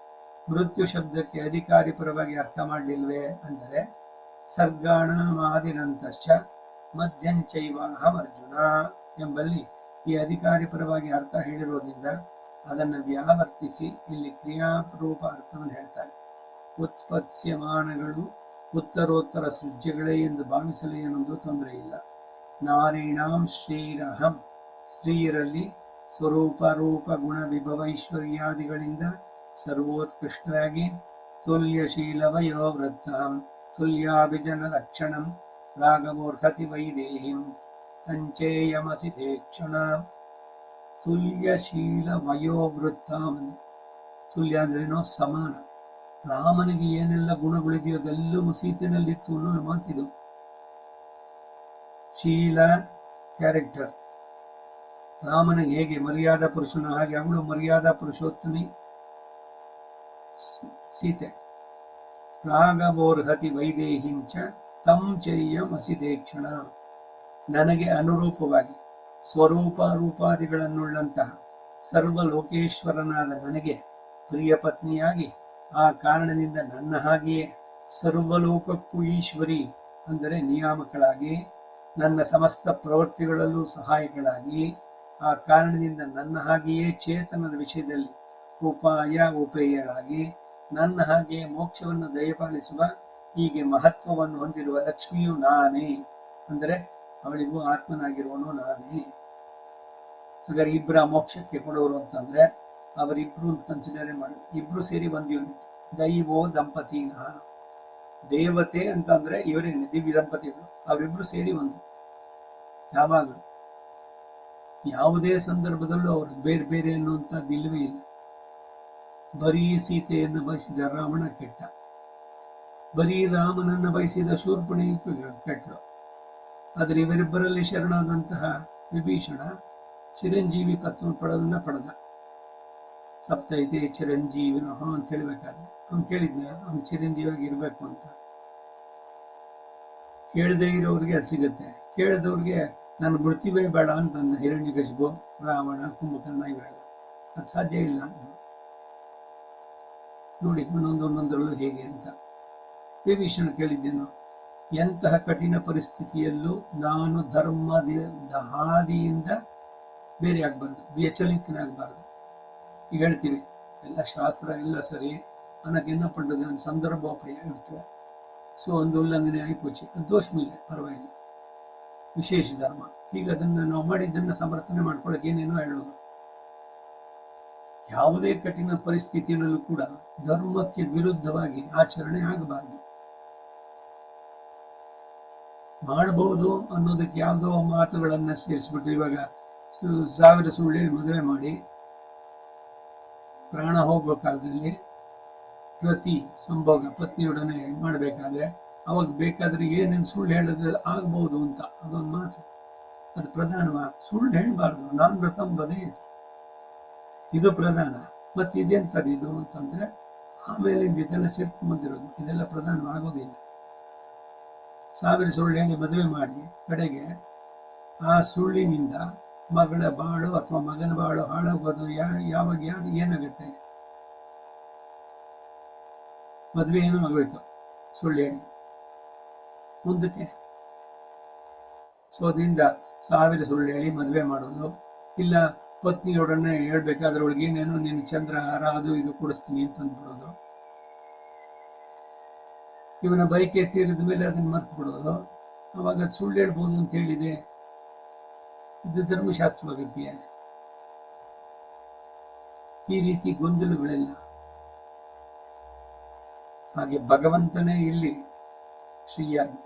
ಮೃತ್ಯು ಶಬ್ದಕ್ಕೆ ಅಧಿಕಾರಿ ಪರವಾಗಿ ಅರ್ಥ ಮಾಡಲಿಲ್ವೇ ಅಂದರೆ ಸರ್ಗಾಣಾಮಾದಿನಂತಶ್ಚ ಮಧ್ಯಂಚೈವಾಹಂ ಅರ್ಜುನ ಎಂಬಲ್ಲಿ ಈ ಅಧಿಕಾರಿ ಪರವಾಗಿ ಅರ್ಥ ಹೇಳಿರೋದ್ರಿಂದ ಅದನ್ನು ವ್ಯಾವರ್ತಿಸಿ ಇಲ್ಲಿ ಕ್ರಿಯಾರೂಪ ಅರ್ಥವನ್ನು ಹೇಳ್ತಾರೆ. ಉತ್ಪತ್ಸ್ಯಮಾನಗಳು ಉತ್ತರೋತ್ತರ ಸೃಜ್ಯಗಳೇ ಎಂದು ಭಾವಿಸಲು ಏನೊಂದು ತೊಂದರೆ ಇಲ್ಲ. ನಾರೀಣಾಂ ಶ್ರೀರಹಂ, ಸ್ತ್ರೀಯರಲ್ಲಿ ಸ್ವರೂಪ ರೂಪ ಗುಣ ವಿಭವ ಐಶ್ವರ್ಯಾದಿಗಳಿಂದ ಸರ್ವೋತ್ಕೃಷ್ಟರಾಗಿ ತುಲ್ಯಶೀಲವಯೋ ವೃದ್ಧಾಂ ತುಲ್ಯಾಭಿಜನ ಲಕ್ಷಣಂ ರಾಗಮೂರ್ಖತಿ ವೈದೇಹಿಂ ತಂಚೇಯಮಸಿ ದೇಕ್ಷಣ. ತುಲ್ಯಶೀಲ ವಯೋವೃದ್ಧಾಂ, ತುಲ್ಯ ಅಂದ್ರೇನೋ ಸಮಾನ. ರಾಮನಿಗೆ ಏನೆಲ್ಲ ಗುಣಗಳಿದೆಯೋ ಅದೆಲ್ಲವೂ ಸೀತೆನಲ್ಲಿತ್ತು ಅನ್ನೋ ಮಾತಿದು. ಶೀಲ ಕ್ಯಾರೆಕ್ಟರ್. ರಾಮನಿಗೆ ಹೇಗೆ ಮರ್ಯಾದಾ ಪುರುಷನ ಹಾಗೆ ಅವಳು ಮರ್ಯಾದಾ ಪುರುಷೋತ್ತಮಿ ಸೀತೆ. ರಾಗವೋರ್ಹತಿ ವೈದೇಹಿಂಚ ತಂ ಚಯ್ಯಂ ಅಸಿದೇಕ್ಷಣ, ನನಗೆ ಅನುರೂಪವಾಗಿ ಸ್ವರೂಪ ರೂಪಾದಿಗಳನ್ನುಳ್ಳಂತಹ ಸರ್ವಲೋಕೇಶ್ವರನಾದ ನನಗೆ ಪ್ರಿಯ ಪತ್ನಿಯಾಗಿ ಆ ಕಾರಣದಿಂದ ನನ್ನ ಹಾಗೆಯೇ ಸರ್ವಲೋಕಕ್ಕೂ ಈಶ್ವರಿ ಅಂದರೆ ನಿಯಾಮಕಳಾಗಿ, ನನ್ನ ಸಮಸ್ತ ಪ್ರವೃತ್ತಿಗಳಲ್ಲೂ ಸಹಾಯಗಳಾಗಿ, ಆ ಕಾರಣದಿಂದ ನನ್ನ ಹಾಗೆಯೇ ಚೇತನದ ವಿಷಯದಲ್ಲಿ ಉಪಾಯ ಉಪೇಯಳಾಗಿ, ನನ್ನ ಹಾಗೆಯೇ ಮೋಕ್ಷವನ್ನು ದಯಪಾಲಿಸುವ ಹೀಗೆ ಮಹತ್ವವನ್ನು ಹೊಂದಿರುವ ಲಕ್ಷ್ಮಿಯು ನಾನೇ. ಅಂದರೆ ಅವಳಿಗೂ ಆತ್ಮನಾಗಿರುವನು ನಾನೇ. ಹಾಗಾದ್ರೆ ಇಬ್ಬರ ಮೋಕ್ಷಕ್ಕೆ ಕೊಡೋರು ಅಂತಂದ್ರೆ ಅವರಿಬ್ರು ಅಂತ ಕನ್ಸಿಡರ್ ಮಾಡಿ, ಇಬ್ರು ಸೇರಿ ಒಂದು ಯೂನಿಟ್. ದೈವೋ ದಂಪತಿನ, ದೇವತೆ ಅಂತಂದ್ರೆ ಇವರೇನೆ ದಿವ್ಯ ದಂಪತಿಗಳು, ಅವರಿಬ್ರು ಸೇರಿ ಒಂದು. ಯಾವಾಗಲೂ ಯಾವುದೇ ಸಂದರ್ಭದಲ್ಲೂ ಅವರು ಬೇರೆ ಬೇರೆ ಅನ್ನುವಂಥದ್ದು ಇಲ್ಲವೇ ಇಲ್ಲ. ಬರೀ ಸೀತೆಯನ್ನು ಬಯಸಿದ ರಾವಣ ಕೆಟ್ಟ, ಬರೀ ರಾಮನನ್ನ ಬಯಸಿದ ಶೂರ್ಪಣಿ ಕೆಟ್ಟಳು. ಆದರೆ ಇವರಿಬ್ಬರಲ್ಲಿ ಶರಣಾದಂತಹ ವಿಭೀಷಣ ಚಿರಂಜೀವಿ ಪತ್ವ ಪಡೆದನ್ನ ಪಡೆದ. ಸಪ್ತೈತೆ ಚಿರಂಜೀವಿನ ಅಂತ ಹೇಳ್ಬೇಕಾದ್ರೆ ಅವ್ನು ಕೇಳಿದ್ನ ಅವ್ನು ಚಿರಂಜೀವಿಯಾಗಿ ಇರ್ಬೇಕು ಅಂತ. ಕೇಳದೇ ಇರೋರಿಗೆ ಅದು ಸಿಗುತ್ತೆ, ಕೇಳದವ್ರಿಗೆ ನಾನು ಮೃತ್ಯುವೇ ಬೇಡ ಅಂತಂದ ಹಿರಣ್ಯಕಶಿಪು, ರಾವಣ, ಕುಂಭಕರ್ಣ ಇವರೆಲ್ಲ. ಅದು ಸಾಧ್ಯ ಇಲ್ಲ. ನೋಡಿ ಒಂದೊಂದರಲ್ಲೂ ಹೇಗೆ ಅಂತ. ವಿಭೀಷಣ ಕೇಳಿದ್ದೇನು, ಎಂತಹ ಕಠಿಣ ಪರಿಸ್ಥಿತಿಯಲ್ಲೂ ನಾನು ಧರ್ಮದ ಹಾದಿಯಿಂದ ಬೇರೆ ಆಗ್ಬಾರ್ದು, ವ್ಯಚಲಿತನಾಗಬಾರ್ದು. ಈಗ ಹೇಳ್ತೀವಿ ಎಲ್ಲ ಶಾಸ್ತ್ರ ಎಲ್ಲ ಸರಿ, ಅನ್ನಕ್ಕೆ என்ன பண்றது ಸಂದರ್ಭ அப்படியே ಇರ್ತದೆ. ಸೊ ಒಂದು ಉಲ್ಲಂಘನೆ ಆಯ್ಪೋಚಿ, ಅದು ದೋಷಮಿಲ್ಲ, ಪರವಾಗಿಲ್ಲ, ವಿಶೇಷ ಧರ್ಮ. ಈಗ ಅದನ್ನ ನಾವು ಮಾಡಿದ್ದನ್ನ ಸಮರ್ಥನೆ ಮಾಡ್ಕೊಳ್ಳೋಕೆ ಏನೇನೋ ಹೇಳೋದು. ಯಾವುದೇ ಕಠಿಣ ಪರಿಸ್ಥಿತಿಯಲ್ಲೂ ಕೂಡ ಧರ್ಮಕ್ಕೆ ವಿರುದ್ಧವಾಗಿ ಆಚರಣೆ ಆಗಬಾರದು. ಮಾಡಬಹುದು ಅನ್ನೋದಕ್ಕೆ ಯಾವುದೋ ಮಾತುಗಳನ್ನ ಸೇರಿಸ್ಬಿಟ್ಟು ಇವಾಗ 1000 ಸುಳ್ಳು ಮದುವೆ ಮಾಡಿ ಪ್ರಾಣ ಹೋಗೋ ಕಾಲದಲ್ಲಿ ರತಿ ಸಂಭೋಗ ಪತ್ನಿಯೊಡನೆ ಮಾಡಬೇಕಾದ್ರೆ ಅವಾಗ ಬೇಕಾದ್ರೆ ಏನೇನು ಸುಳ್ಳು ಹೇಳಿದ್ರೆ ಆಗ್ಬಹುದು ಅಂತ ಅದೊಂದು ಮಾತು. ಅದು ಪ್ರಧಾನ. ಸುಳ್ಳು ಹೇಳಬಾರ್ದು. ನಾನ್ ವ್ರತಂ ವದೇತ್, ಇದು ಪ್ರಧಾನ. ಮತ್ತೆ ಇದೆಂತದ್ದು ಇದು ಅಂತಂದ್ರೆ ಆಮೇಲೆ ಇದೆಲ್ಲ ಸೇರ್ಕೊಂಡ್ಬಂದಿರೋದು. ಇದೆಲ್ಲ ಪ್ರಧಾನವಾಗೋದಿಲ್ಲ. 1000 ಸುಳ್ಳು ಹೇಳಿ ಮದುವೆ ಮಾಡಿ ಕಡೆಗೆ ಆ ಸುಳ್ಳಿನಿಂದ ಮಗಳ ಬಾಳು ಅಥವಾ ಮಗನ ಬಾಳು ಹಾಳಾಗೋದು ಯಾವಾಗ ಯಾರು ಏನಾಗುತ್ತೆ? ಮದುವೆ ಏನೋ ಆಗೋಯ್ತು ಸುಳ್ಳು ಹೇಳಿ ಮುಂದಕ್ಕೆ. ಸೊ ಅದರಿಂದ 1000 ಸುಳ್ಳು ಹೇಳಿ ಮದುವೆ ಮಾಡೋದು, ಇಲ್ಲ ಪತ್ನಿಯೊಡನೆ ಹೇಳ್ಬೇಕಾದ್ರೆ ಅವಳಿಗೆ ಏನೇನೋ ನೀನು ಚಂದ್ರಹಾರ ಅದು ಇದು ಕೊಡಿಸ್ತೀನಿ ಅಂತಂದ್ಬಿಡೋದು, ಇವನ ಬೈಕ್ ತೀರಿದ ಮೇಲೆ ಅದನ್ನ ಮರ್ತು ಬಿಡೋದು. ಅವಾಗ ಅದು ಸುಳ್ಳು ಹೇಳ್ಬೋದು ಅಂತ ಹೇಳಿದೆ. ಇದು ಧರ್ಮಶಾಸ್ತ್ರವಾಗತ್ತೆಯೇ? ಈ ರೀತಿ ಗೊಂದಲಗಳೆಲ್ಲ. ಹಾಗೆ ಭಗವಂತನೇ ಇಲ್ಲಿ ಶ್ರೀಯಾಗಿ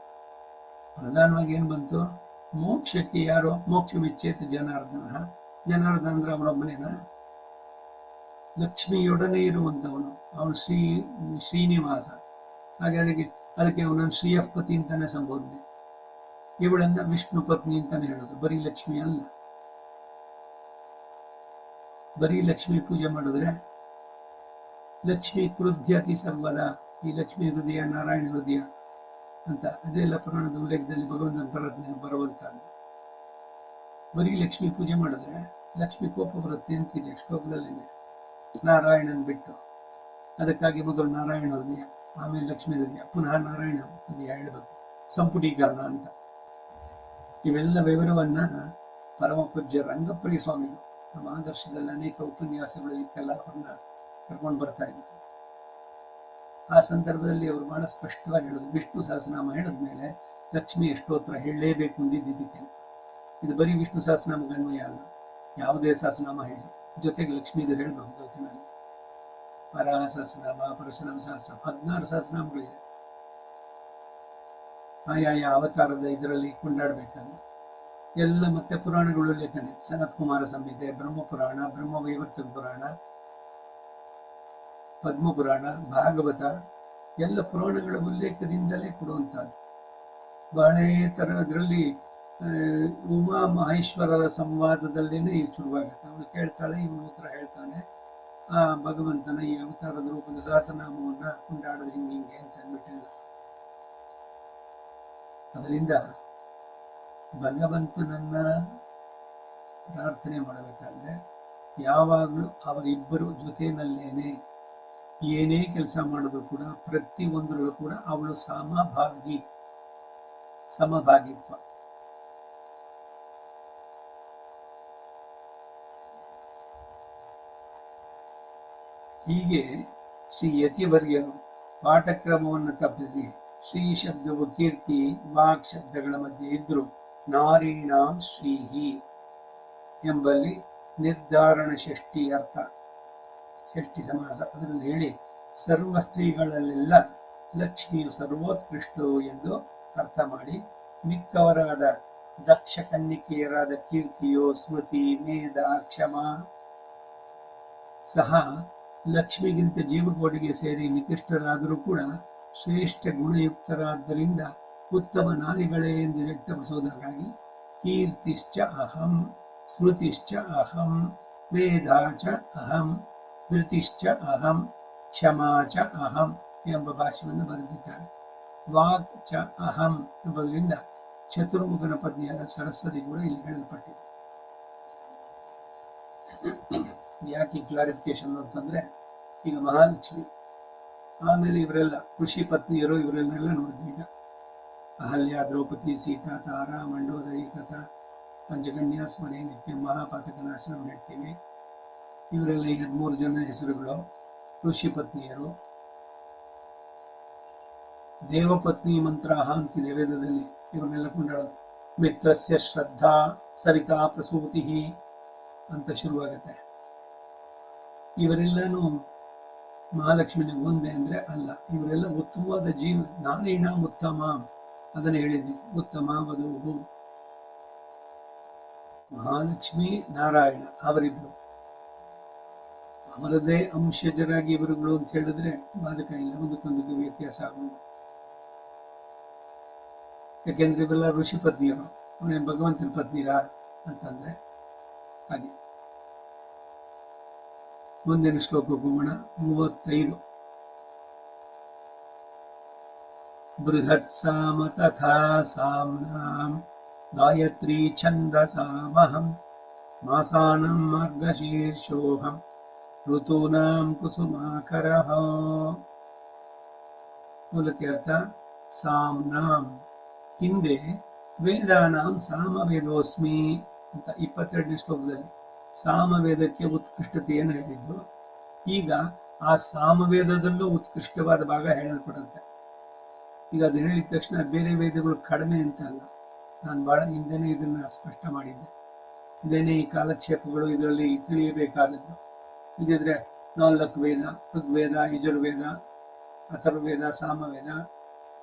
ಪ್ರಧಾನವಾಗಿ ಏನ್ ಬಂತು? ಮೋಕ್ಷಕ್ಕೆ ಯಾರು? ಮೋಕ್ಷ ವಿಚ್ಛೇತ ಜನಾರ್ದನ. ಜನಾರ್ದನ ಅಂದ್ರೆ ಅವನೊಬ್ಬನೇನ? ಲಕ್ಷ್ಮಿಯೊಡನೆ ಇರುವಂತವನು ಅವನು. ಶ್ರೀನಿವಾಸ. ಹಾಗೆ ಅದಕ್ಕೆ ಅವನನ್ನು ಶ್ರೀಯಃ ಪತಿ ಅಂತಾನೆ ಸಂಬೋಧನೆ. ಇವಳನ್ನ ವಿಷ್ಣು ಪತ್ನಿ ಅಂತಾನೆ ಹೇಳೋದು. ಬರೀ ಲಕ್ಷ್ಮಿ ಅಲ್ಲ. ಬರೀ ಲಕ್ಷ್ಮಿ ಪೂಜೆ ಮಾಡಿದ್ರೆ ಲಕ್ಷ್ಮಿ ಕ್ರುದ್ಯತಿ ಸರ್ವದ. ಈ ಲಕ್ಷ್ಮಿ ಹೃದಯ ನಾರಾಯಣ ಹೃದಯ ಅಂತ ಅದೆಲ್ಲ ಪುರಾಣದ ಉಲ್ಲೇಖದಲ್ಲಿ ಭಗವಂತನ ಪ್ರಾರ್ಥನೆ ಬರುವಂತದ್ದು. ಬರೀ ಲಕ್ಷ್ಮಿ ಪೂಜೆ ಮಾಡಿದ್ರೆ ಲಕ್ಷ್ಮಿ ಕೋಪ ಬರುತ್ತೆ ಅಂತಿದೆ ಶ್ಲೋಕದಲ್ಲೇನೆ. ನಾರಾಯಣನ್ ಬಿಟ್ಟು ಅದಕ್ಕಾಗಿ ಮೊದಲು ನಾರಾಯಣ ಹೃದಯ, ಆಮೇಲೆ ಲಕ್ಷ್ಮೀ ಹೃದಯ, ಪುನಃ ನಾರಾಯಣ ಹೃದಯ ಹೇಳಬೇಕು. ಸಂಪುಟೀಕರಣ ಅಂತ. ಇವೆಲ್ಲ ವಿವರವನ್ನ ಪರಮ ಪೂಜ್ಯ ರಂಗಪ್ಪರಿ ಸ್ವಾಮಿಗಳು ನಮ್ಮ ಆದರ್ಶದಲ್ಲಿ ಅನೇಕ ಉಪನ್ಯಾಸಗಳು ಇದಕ್ಕೆಲ್ಲ ಅವ್ರನ್ನ ಕರ್ಕೊಂಡು ಬರ್ತಾ ಇದ್ದಾರೆ. ಆ ಸಂದರ್ಭದಲ್ಲಿ ಅವರು ಬಹಳ ಸ್ಪಷ್ಟವಾಗಿ ಹೇಳೋದು, ವಿಷ್ಣು ಸಹಸ್ರನಾಮ ಹೇಳಿದ್ಮೇಲೆ ಲಕ್ಷ್ಮಿ ಅಷ್ಟೋತ್ರ ಹೇಳಲೇಬೇಕು ಅಂದಿದ್ದಕ್ಕೆ. ಇದು ಬರೀ ವಿಷ್ಣು ಸಹಸ್ರನಾಮಕ್ಕೆ ಅನ್ವಯ ಅಲ್ಲ. ಯಾವುದೇ ಸಹಸ್ರನಾಮ ಹೇಳಿ ಜೊತೆಗೆ ಲಕ್ಷ್ಮೀದು ಹೇಳಬಹುದು. ಜೊತೆನಲ್ಲಿ ವರಾಹ ಸಹಸ್ರನಾಮ, ಪರಶುರಾಮ ಸಹಸ್ರನಾಮ, 16 ಸಹಸ್ರನಾಮಗಳಿದೆ. ಆಯಾಯ ಅವತಾರದ ಇದರಲ್ಲಿ ಕೊಂಡಾಡಬೇಕಾದ್ರೆ ಎಲ್ಲ. ಮತ್ತೆ ಪುರಾಣಗಳು ಲೇಖನೆ, ಸನತ್ ಕುಮಾರ ಸಂಹಿತೆ, ಬ್ರಹ್ಮಪುರಾಣ, ಬ್ರಹ್ಮವೈವರ್ತಕ ಪುರಾಣ, ಪದ್ಮಪುರಾಣ, ಭಾಗವತ ಎಲ್ಲ ಪುರಾಣಗಳ ಉಲ್ಲೇಖದಿಂದಲೇ ಕೊಡುವಂತಹದ್ದು. ಬಹಳ ತರದ್ರಲ್ಲಿ ಉಮಾ ಮಹೇಶ್ವರರ ಸಂವಾದದಲ್ಲೇನೆ ಇದು ಶುರುವಾಗುತ್ತೆ. ಅವಳು ಕೇಳ್ತಾಳೆ, ಇವನು ಉತ್ತರ ಹೇಳ್ತಾನೆ. ಆ ಭಗವಂತನ ಈ ಅವತಾರದ ರೂಪದ ಸಹಸ್ರನಾಮವನ್ನ ಕೊಂಡಾಡೋದು ಹಿಂಗೆ ಅಂತ ಅಂದ್ಬಿಟ್ಟಿಲ್ಲ. ಅದರಿಂದ ಭಗವಂತನನ್ನ ಪ್ರಾರ್ಥನೆ ಮಾಡಬೇಕಾದ್ರೆ ಯಾವಾಗಲೂ ಅವರಿಬ್ಬರು ಜೊತೆಯಲ್ಲೇನೆ ಏನೇ ಕೆಲಸ ಮಾಡಿದ್ರು ಕೂಡ ಪ್ರತಿ ಒಂದರಲ್ಲೂ ಕೂಡ ಅವಳು ಸಮಭಾಗಿತ್ವ. ಹೀಗೆ ಶ್ರೀ ಯತಿವರ್ಯರು ಪಾಠಕ್ರಮವನ್ನು ತಪ್ಪಿಸಿ ಶ್ರೀ ಶಬ್ದವು ಕೀರ್ತಿ ವಾಕ್ ಶಬ್ದಗಳ ಮಧ್ಯೆ ಇದ್ರು ನಾರೀಣಾಂ ಶ್ರೀಹಿ ಎಂಬಲ್ಲಿ ನಿರ್ಧಾರಣ ಷಷ್ಠಿ ಅರ್ಥ, ಷಷ್ಠಿ ಸಮಾಸ ಅದರಲ್ಲಿ ಹೇಳಿ ಸರ್ವ ಸ್ತ್ರೀಗಳಲ್ಲೆಲ್ಲ ಲಕ್ಷ್ಮಿಯು ಸರ್ವೋತ್ಕೃಷ್ಟವು ಎಂದು ಅರ್ಥ ಮಾಡಿ, ಮಿಕ್ಕವರಾದ ದಕ್ಷ ಕನ್ನಿಕೆಯರಾದ ಕೀರ್ತಿಯೋ ಸ್ಮೃತಿ ಮೇಧ ಕ್ಷಮ ಸಹ ಲಕ್ಷ್ಮಿಗಿಂತ ಜೀವಕೋಟಿಗೆ ಸೇರಿ ನಿಕೃಷ್ಟರಾದರೂ ಕೂಡ ಶ್ರೇಷ್ಠ ಗುಣಯುಕ್ತರಾದ್ದರಿಂದ ಉತ್ತಮ ನಾರಿಗಳೇ ಎಂದು ವ್ಯಕ್ತಪಡಿಸುವುದಕ್ಕಾಗಿ ಕೀರ್ತಿಶ್ಚ ಅಹಂ, ಸ್ಮೃತಿಶ್ಚ ಅಹಂ, ಮೇಧಾ ಚ ಅಹಂ, ಧೃತಿಶ್ಚ ಅಹಂ, ಕ್ಷಮಾ ಚ ಅಹಂ ಎಂಬ ಭಾಷ್ಯವನ್ನು ಬರೆದಿದ್ದಾರೆ. ವಾಕ್ ಚ ಅಹಂ ಎಂಬುದರಿಂದ ಚತುರ್ಮುಖನ ಪತ್ನಿಯಾದ ಸರಸ್ವತಿ ಕೂಡ ಇಲ್ಲಿ ಹೇಳಲ್ಪಟ್ಟಿದೆ. ಯಾಕೆ ಕ್ಲಾರಿಫಿಕೇಶನ್ ಅಂತಂದ್ರೆ, ಈಗ ಮಹಾಲಕ್ಷ್ಮಿ, ಆಮೇಲೆ ಇವರೆಲ್ಲ ಋಷಿ ಪತ್ನಿಯರು, ಇವರೆಲ್ಲ ನೋಡಿದ್ವಿ. ಈಗ ಅಹಲ್ಯ, ದ್ರೌಪದಿ, ಸೀತಾ, ತಾರ, ಮಂಡೋದರಿ, ಕಥಾ, ಪಂಚಕನ್ಯಾ ಸ್ಮರಣೆ, ನಿತ್ಯ ಮಹಾಪಾತಕ ನಾಶನ ಹೇಳ್ತೀವಿ. ಇವರೆಲ್ಲ ಈಗ 13 ಜನ ಹೆಸರುಗಳು ಋಷಿ ಪತ್ನಿಯರು. ದೇವಪತ್ನಿ ಮಂತ್ರ ಅಂತಿದೆ ವೇದದಲ್ಲಿ. ಇವರನ್ನೆಲ್ಲ ಕೊಂಡಾಡೋದು. ಮಿತ್ರಸ್ಯ ಶ್ರದ್ಧಾ ಸವಿತಾ ಪ್ರಸೂತಿ ಅಂತ ಶುರುವಾಗುತ್ತೆ. ಇವರೆಲ್ಲನೂ ಮಹಾಲಕ್ಷ್ಮಿನಿಗೆ ಒಂದೇ ಅಂದ್ರೆ ಅಲ್ಲ. ಇವರೆಲ್ಲ ಉತ್ತಮವಾದ ಜೀವ. ನಾರೀಣ ಉತ್ತಮ, ಅದನ್ನು ಹೇಳಿದ್ದೀವಿ. ಉತ್ತಮ ವಧು ಮಹಾಲಕ್ಷ್ಮಿ ನಾರಾಯಣ ಅವರಿಬ್ಬರು. ಅವರದೇ ಅಂಶಜರಾಗಿ ಇವರುಗಳು ಅಂತ ಹೇಳಿದ್ರೆ ಬಾಧಕ ಇಲ್ಲ, ಒಂದಕ್ಕೊಂದಕ್ಕೆ ವ್ಯತ್ಯಾಸ ಆಗೋಲ್ಲ. ಯಾಕೆಂದ್ರೆ ಇವೆಲ್ಲ ಋಷಿ ಪತ್ನಿಯರು, ಅವನೇನು ಭಗವಂತನ ಪತ್ನಿರಾ ಅಂತಂದ್ರೆ ಹಾಗೆ. ಮುಂದಿನ ಶ್ಲೋಕಕ್ಕೆ ಹೋಗೋಣ. 35. ಬೃಹತ್ ಸಾಮ ತಥಾ ಸಾಮ್ನಾಂ ಗಾಯತ್ರಿ ಛಂದಸಾಮಹಂ ಮಾಸಾನಂ ಮಾರ್ಗಶೀರ್ಷೋಹಂ ಋತೂನಾಂ ಕುಸುಮಾಕರಃ. ಮೂಲಕ್ಕೆ ಅರ್ಥ ಸಾಮ್ನಾಂ, ಹಿಂದೆ ವೇದಾನಾಂ ಸಾಮವೇದೋಸ್ಮಿ ಅಂತ 22ನೇ ಶ್ಲೋಕದಲ್ಲಿ ಸಾಮವೇದಕ್ಕೆ ಉತ್ಕೃಷ್ಟತೆಯನ್ನು ಹೇಳಿದ್ದು. ಈಗ ಆ ಸಾಮವೇದದಲ್ಲೂ ಉತ್ಕೃಷ್ಟವಾದ ಭಾಗ ಹೇಳಲ್ಪಡುತ್ತೆ. ಈಗ ಅದು ಹೇಳಿದ ತಕ್ಷಣ ಬೇರೆ ವೇದಗಳು ಕಡಿಮೆ ಅಂತ ಅಲ್ಲ, ನಾನು ಬಹಳ ಹಿಂದೆನೇ ಇದನ್ನ ಸ್ಪಷ್ಟ ಮಾಡಿದ್ದೆ. ಇದೇನೇ ಈ ಕಾಲಕ್ಷೇಪಗಳು ಇದರಲ್ಲಿ ತಿಳಿಯಬೇಕಾದದ್ದು. ಇದಿದ್ರೆ 4 ವೇದ, ಋಗ್ವೇದ, ಯಜುರ್ವೇದ, ಅಥರ್ವವೇದ, ಸಾಮವೇದ,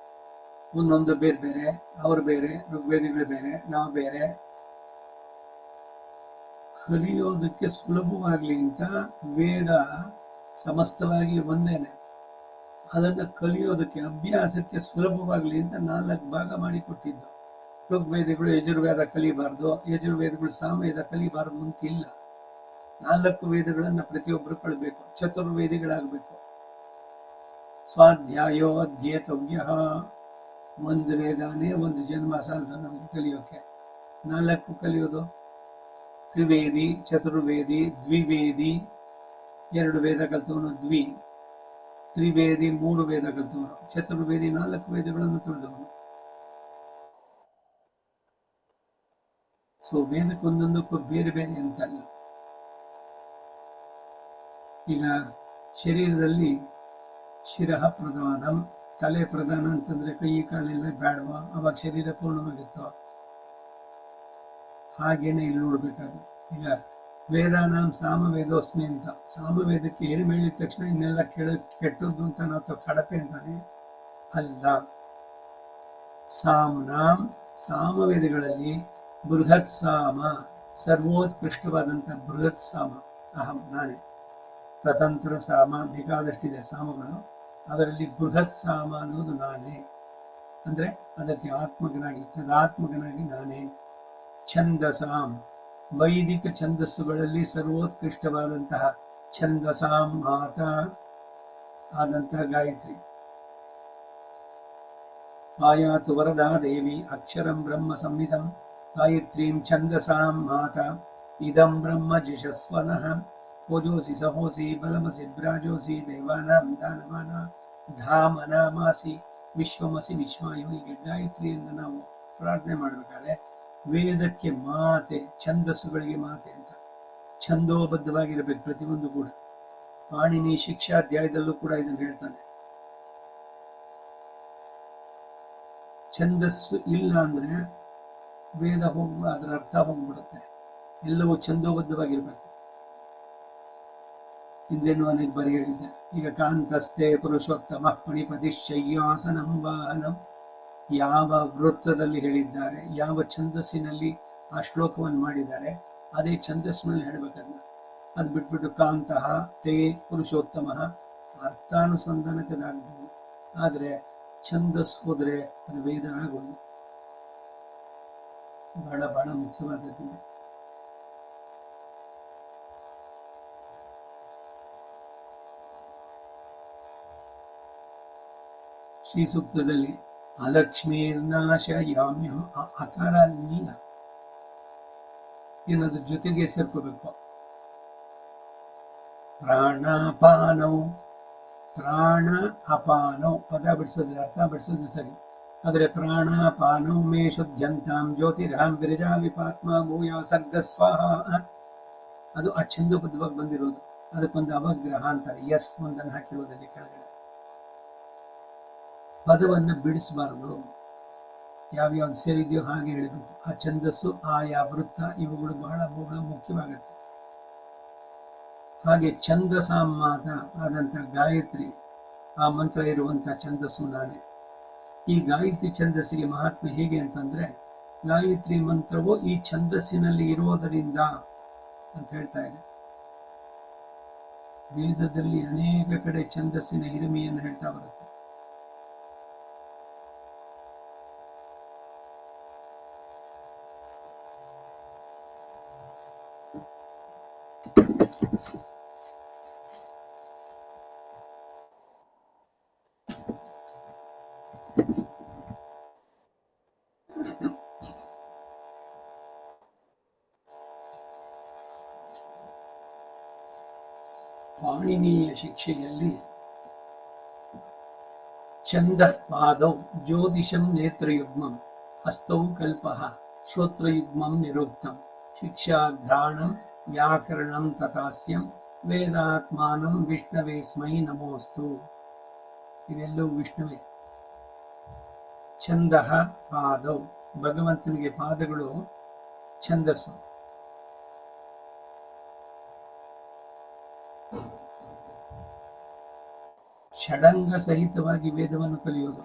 ಒಂದೊಂದು ಬೇರೆ ಬೇರೆ, ಅವರು ಬೇರೆ, ಋಗ್ವೇದಿಗಳು ಬೇರೆ, ನಾವು ಬೇರೆ. ಕಲಿಯೋದಕ್ಕೆ ಸುಲಭವಾಗ್ಲಿ ಅಂತ ವೇದ ಸಮಸ್ತವಾಗಿ ಒಂದೇನೆ, ಅದನ್ನ ಕಲಿಯೋದಕ್ಕೆ ಅಭ್ಯಾಸಕ್ಕೆ ಸುಲಭವಾಗ್ಲಿ ಅಂತ 4 ಭಾಗ ಮಾಡಿ ಕೊಟ್ಟಿದ್ದು. ಋಗ್ವೇದಿಗಳು ಯಜುರ್ವೇದ ಕಲಿಬಾರ್ದು, ಯಜುರ್ವೇದಗಳು ಸಾಮವೇದ ಕಲಿಬಾರ್ದು ಅಂತಿಲ್ಲ. 4 ವೇದಗಳನ್ನ ಪ್ರತಿಯೊಬ್ಬರು ಕಲಿಬೇಕು, ಚತುರ್ವೇದಿಗಳಾಗಬೇಕು. ಸ್ವಾಧ್ಯಾಯೋ ಅಧ್ಯೇತವ್ಯ, ಒಂದು ವೇದಾನೇ ಒಂದು ಜನ್ಮ ಸಾಲದು ನಮಗೆ ಕಲಿಯೋಕೆ. 4 ಕಲಿಯೋದು ತ್ರಿವೇದಿ, ಚತುರ್ವೇದಿ, ದ್ವಿವೇದಿ, 2 ವೇದ ಕಲ್ತವನು ದ್ವಿ, ತ್ರಿವೇದಿ 3 ವೇದ ಕಲ್ತವನು, ಚತುರ್ವೇದಿ 4 ವೇದಗಳನ್ನು ತಿಳಿದವನು. ಸೊ ವೇದಕ್ಕೊಂದೊಂದಕ್ಕೂ ಬೇರೆ ಬೇರೆ ಅಂತಲ್ಲ. ಈಗ ಶರೀರದಲ್ಲಿ ಶಿರಃ ಪ್ರಧಾನಂ, ತಲೆ ಪ್ರಧಾನ ಅಂತಂದ್ರೆ ಕೈ ಕಾಲೆಲ್ಲ ಬೇಡವಾ, ಅವಾಗ ಶರೀರ ಪೂರ್ಣವಾಗಿತ್ತು. ಹಾಗೇನೆ ಇಲ್ಲಿ ನೋಡ್ಬೇಕಾದ್ರೆ ಈಗ ವೇದಾನಾಂ ಸಾಮವೇದೋಸ್ಮಿ ಅಂತ, ಸಾಮವೇದಕ್ಕೆ ಏರಿ ಮೇಳಿದ ತಕ್ಷಣ ಇನ್ನೆಲ್ಲ ಕೆಟ್ಟದ್ದು ಅಂತ ನಾವು ಕಡಪೆ ಅಂತಾನೆ ಅಲ್ಲ. ಸಾಮ್ನಾಂ, ಸಾಮವೇದಗಳಲ್ಲಿ ಬೃಹತ್ ಸಾಮ, ಸರ್ವೋತ್ಕೃಷ್ಟವಾದಂಥ ಬೃಹತ್ ಸಾಮ ಅಹಂ, ನಾನೇ. ಪ್ರತಂತ್ರ ಸಾಮ ಬೇಕಾದಷ್ಟಿದೆ ಸಾಮಗಳು, ಅದರಲ್ಲಿ ಬೃಹತ್ ಸಾಮ ಅನ್ನೋದು ನಾನೇ. ಅಂದ್ರೆ ಅದಕ್ಕೆ ಆತ್ಮಕನಾಗಿ, ತದಾತ್ಮಕನಾಗಿ ನಾನೇ. ಛಂದಸಾಂ, ವೈದಿಕ ಛಂದಸ್ಸುಗಳಲ್ಲಿ ಸರ್ವೋತ್ಕೃಷ್ಟವಾದಂತಹ ಛಂದಸಾಂ ಮಾತ ಆದಂತಹ ಗಾಯತ್ರಿ. ಆಯಾತು ವರದಾ ದೇವಿ ಅಕ್ಷರಂ ಬ್ರಹ್ಮ ಸಂಹಿತಂ ಗಾಯತ್ರೀಂ ಛಂದಸಾಂ ಮಾತ ಇದಂ ಬ್ರಹ್ಮ ಜಿಷಸ್ವನಃ ಓಜೋಸಿ ಸಹೋಸಿ ಬಲಮಸಿ ಬ್ರಾಜೋಸಿ ದೇವಾನಾಂ ದಾನವಾನ ಧಾಮನಾಮಾಸಿ ವಿಶ್ವಮಸಿ ವಿಶ್ವಾಯು. ಹೀಗೆ ಗಾಯತ್ರಿಯನ್ನು ನಾವು ಪ್ರಾರ್ಥನೆ ಮಾಡಬೇಕಾದ್ರೆ ವೇದಕ್ಕೆ ಮಾತೆ, ಛಂದಸ್ಸುಗಳಿಗೆ ಮಾತೆ ಅಂತ ಛಂದೋಬದ್ಧವಾಗಿರಬೇಕು ಪ್ರತಿಯೊಂದು ಕೂಡ. ಪಾಣಿನಿ ಶಿಕ್ಷಾಧ್ಯಾಯದಲ್ಲೂ ಕೂಡ ಇದನ್ನು ಹೇಳ್ತಾನೆ. ಛಂದಸ್ಸು ಇಲ್ಲ ಅಂದ್ರೆ ವೇದ ಅದರ ಅರ್ಥ ಹೋಗ್ಬಿಡುತ್ತೆ. ಎಲ್ಲವೂ ಛಂದೋಬದ್ಧವಾಗಿರ್ಬೇಕು. ಹಿಂದೇನು ಅನೇಕ ಬಾರಿ ಹೇಳಿದ್ದೆ. ಈಗ ಕಾಂತಸ್ತೆ ಪುರುಷೋತ್ತಮ ಪಣಿಪತಿ ಶಯ್ಯಾಸನಂ ವಾಹನಂ, ಯಾವ ವೃತ್ತದಲ್ಲಿ ಹೇಳಿದ್ದಾರೆ, ಯಾವ ಛಂದಸ್ಸಿನಲ್ಲಿ ಆ ಶ್ಲೋಕವನ್ನು ಮಾಡಿದ್ದಾರೆ, ಅದೇ ಛಂದಸ್ಸಿನಲ್ಲಿ ಹೇಳಬೇಕನ್ನ. ಅದು ಬಿಟ್ಬಿಟ್ಟು ಕಾಂತಃ ತೇ ಪುರುಷೋತ್ತಮ ಅರ್ಥಾನುಸಂಧಾನಕ್ಕದಾಗಬಹುದು, ಆದರೆ ಛಂದಸ್ ಹೋದ್ರೆ ಅದು ವೇದ ಆಗೋಲ್ಲ. ಬಹಳ ಬಹಳ ಮುಖ್ಯವಾದದ್ದು. ಶ್ರೀ ಸೂಕ್ತದಲ್ಲಿ ಅಲಕ್ಷ್ಮೀರ್ನಾಶಯಾಮ್ಯಂ, ಅಕಾರ ಇಲ್ಲ, ಏನದ್ರ ಜೊತೆಗೆ ಸೇರ್ಕೋಬೇಕು. ಪ್ರಾಣಾಪಾನೌ, ಪ್ರಾಣ ಅಪಾನೌ ಪದ ಬಿಡಿಸಿದ್ರೆ ಅರ್ಥ ಬಿಡಿಸಿದ್ರೆ ಸರಿ, ಆದರೆ ಪ್ರಾಣಾಪಾನೌ ಮೇ ಶುದ್ಧಂತಾಂ ಜ್ಯೋತಿರಾಂ ವಿರಜಾ ವಿಪಾತ್ಮ ಭೂಯ ಸರ್ಗ ಸ್ವಾಹ, ಅದು ಅಚ್ಛಂದಬದ್ಧವಾಗಿ ಬಂದಿರೋದು. ಅದಕ್ಕೊಂದು ಅವಗ್ರಹ ಅಂತಾರೆ, ಎಸ್ ಒಂದನ್ನು ಹಾಕಿರೋದಲ್ಲಿ ಕೆಳಗಡೆ. ಪದವನ್ನು ಬಿಡಿಸಬಾರದು, ಯಾವ್ಯಾವ ಸೇರಿದೆಯೋ ಹಾಗೆ ಹೇಳಬೇಕು. ಆ ಛಂದಸ್ಸು, ಆಯಾ ವೃತ್ತ, ಇವುಗಳು ಬಹಳ ಬಹಳ ಮುಖ್ಯವಾಗುತ್ತೆ. ಹಾಗೆ ಛಂದಸಾಮಾತ ಆದಂಥ ಗಾಯತ್ರಿ, ಆ ಮಂತ್ರ ಇರುವಂಥ ಛಂದಸ್ಸು ನಾನೇ. ಈ ಗಾಯತ್ರಿ ಛಂದಸ್ಸಿಗೆ ಮಹಾತ್ಮೆ ಹೇಗೆ ಅಂತಂದ್ರೆ, ಗಾಯತ್ರಿ ಮಂತ್ರವು ಈ ಛಂದಸ್ಸಿನಲ್ಲಿ ಇರುವುದರಿಂದ ಅಂತ ಹೇಳ್ತಾ ಇದೆ. ವೇದದಲ್ಲಿ ಅನೇಕ ಕಡೆ ಛಂದಸ್ಸಿನ ಹಿರಿಮೆಯನ್ನು ಹೇಳ್ತಾ ಬರುತ್ತೆ. ಪಾಣಿನಿಯ ಶಿಕ್ಷೆಯಲ್ಲಿ ಛಂದಃ ಪಾದೌ ಜ್ಯೋತಿಷಂ ನೇತ್ರಯುಗ್ಮಂ ಹಸ್ತೌ ಕಲ್ಪಃ ಶ್ರೋತ್ರಯುಗ್ಮಂ ನಿರುಕ್ತಂ ಶಿಕ್ಷಾ ಘ್ರಾಣಂ ವ್ಯಾಕರಣಂ ತಥಾಸ್ಯಂ ವೇದಾತ್ಮಾನಂ ವಿಷ್ಣವೇ ಸ್ಮೈ ನಮೋಸ್ತು. ಇವೆಲ್ಲವೂ ವಿಷ್ಣುವೇ. ಛಂದಃ ಪಾದೌ, ಭಗವಂತನಿಗೆ ಪಾದಗಳು ಛಂದಸ್ಸು. ಷಡಂಗ ಸಹಿತವಾಗಿ ವೇದವನ್ನು ಕಲಿಯೋದು.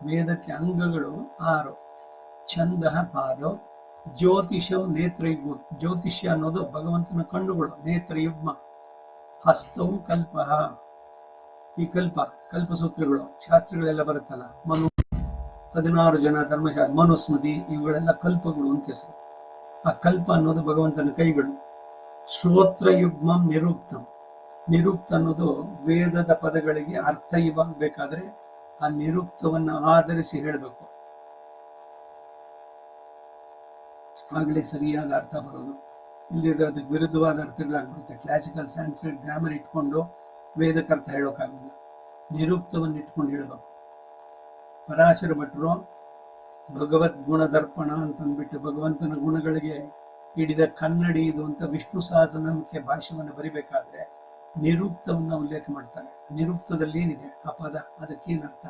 ವೇದಕ್ಕೆ ಅಂಗಗಳು 6. ಛಂದಃ ಪಾದೌ ಜ್ಯೋತಿಷಂ ನೇತ್ರಯುಗ್ಮ, ಜ್ಯೋತಿಷ್ಯ ಅನ್ನೋದು ಭಗವಂತನ ಕಣ್ಣುಗಳು, ನೇತ್ರಯುಗ್ಮ. ಹಸ್ತೌ ಕಲ್ಪಃ, ಈ ಕಲ್ಪಸೂತ್ರಗಳು ಶಾಸ್ತ್ರಗಳೆಲ್ಲ ಬರುತ್ತಲ್ಲ, 16 ಜನ ಧರ್ಮಶಾಸ್ತ್ರ, ಮನುಸ್ಮೃತಿ, ಇವುಗಳೆಲ್ಲ ಕಲ್ಪಗಳು ಅಂತ ಹೆಸರು. ಆ ಕಲ್ಪ ಅನ್ನೋದು ಭಗವಂತನ ಕೈಗಳು. ಶ್ರೋತ್ರಯುಗ್ಮಂ ನಿರುಕ್ತಂ, ನಿರುಕ್ತ ಅನ್ನೋದು ವೇದದ ಪದಗಳಿಗೆ ಅರ್ಥ ಇವಾಗಬೇಕಾದ್ರೆ ಆ ನಿರುಕ್ತವನ್ನ ಆಧರಿಸಿ ಹೇಳಬೇಕು, ಆಗಲೇ ಸರಿಯಾದ ಅರ್ಥ ಬರೋದು. ಇಲ್ಲದಿದ್ರೆ ಅದಕ್ಕೆ ವಿರುದ್ಧವಾದ ಅರ್ಥಗಳಾಗ್ಬಿಡುತ್ತೆ. ಕ್ಲಾಸಿಕಲ್ ಸ್ಯಾನ್ಸ್ಕ್ರಿಟ್ ಗ್ರಾಮರ್ ಇಟ್ಕೊಂಡು ವೇದಕ್ಕೆ ಅರ್ಥ ಹೇಳೋಕ್ಕಾಗಲ್ಲ, ನಿರುಕ್ತವನ್ನು ಇಟ್ಕೊಂಡು ಹೇಳಬೇಕು. ಪರಾಶರ ಭಟ್ರು ಭಗವದ್ ಗುಣದರ್ಪಣ ಅಂತಂದ್ಬಿಟ್ಟು ಭಗವಂತನ ಗುಣಗಳಿಗೆ ಹಿಡಿದ ಕನ್ನಡಿ ಇದು ಅಂತ ವಿಷ್ಣು ಸಹಸ್ರನಾಮಕ್ಕೆ ಭಾಷ್ಯವನ್ನು ಬರಿಬೇಕಾದ್ರೆ ನಿರುಕ್ತವನ್ನ ಉಲ್ಲೇಖ ಮಾಡ್ತಾರೆ. ನಿರುಕ್ತದಲ್ಲಿ ಏನಿದೆ ಆ ಪದ, ಅದಕ್ಕೇನರ್ಥ,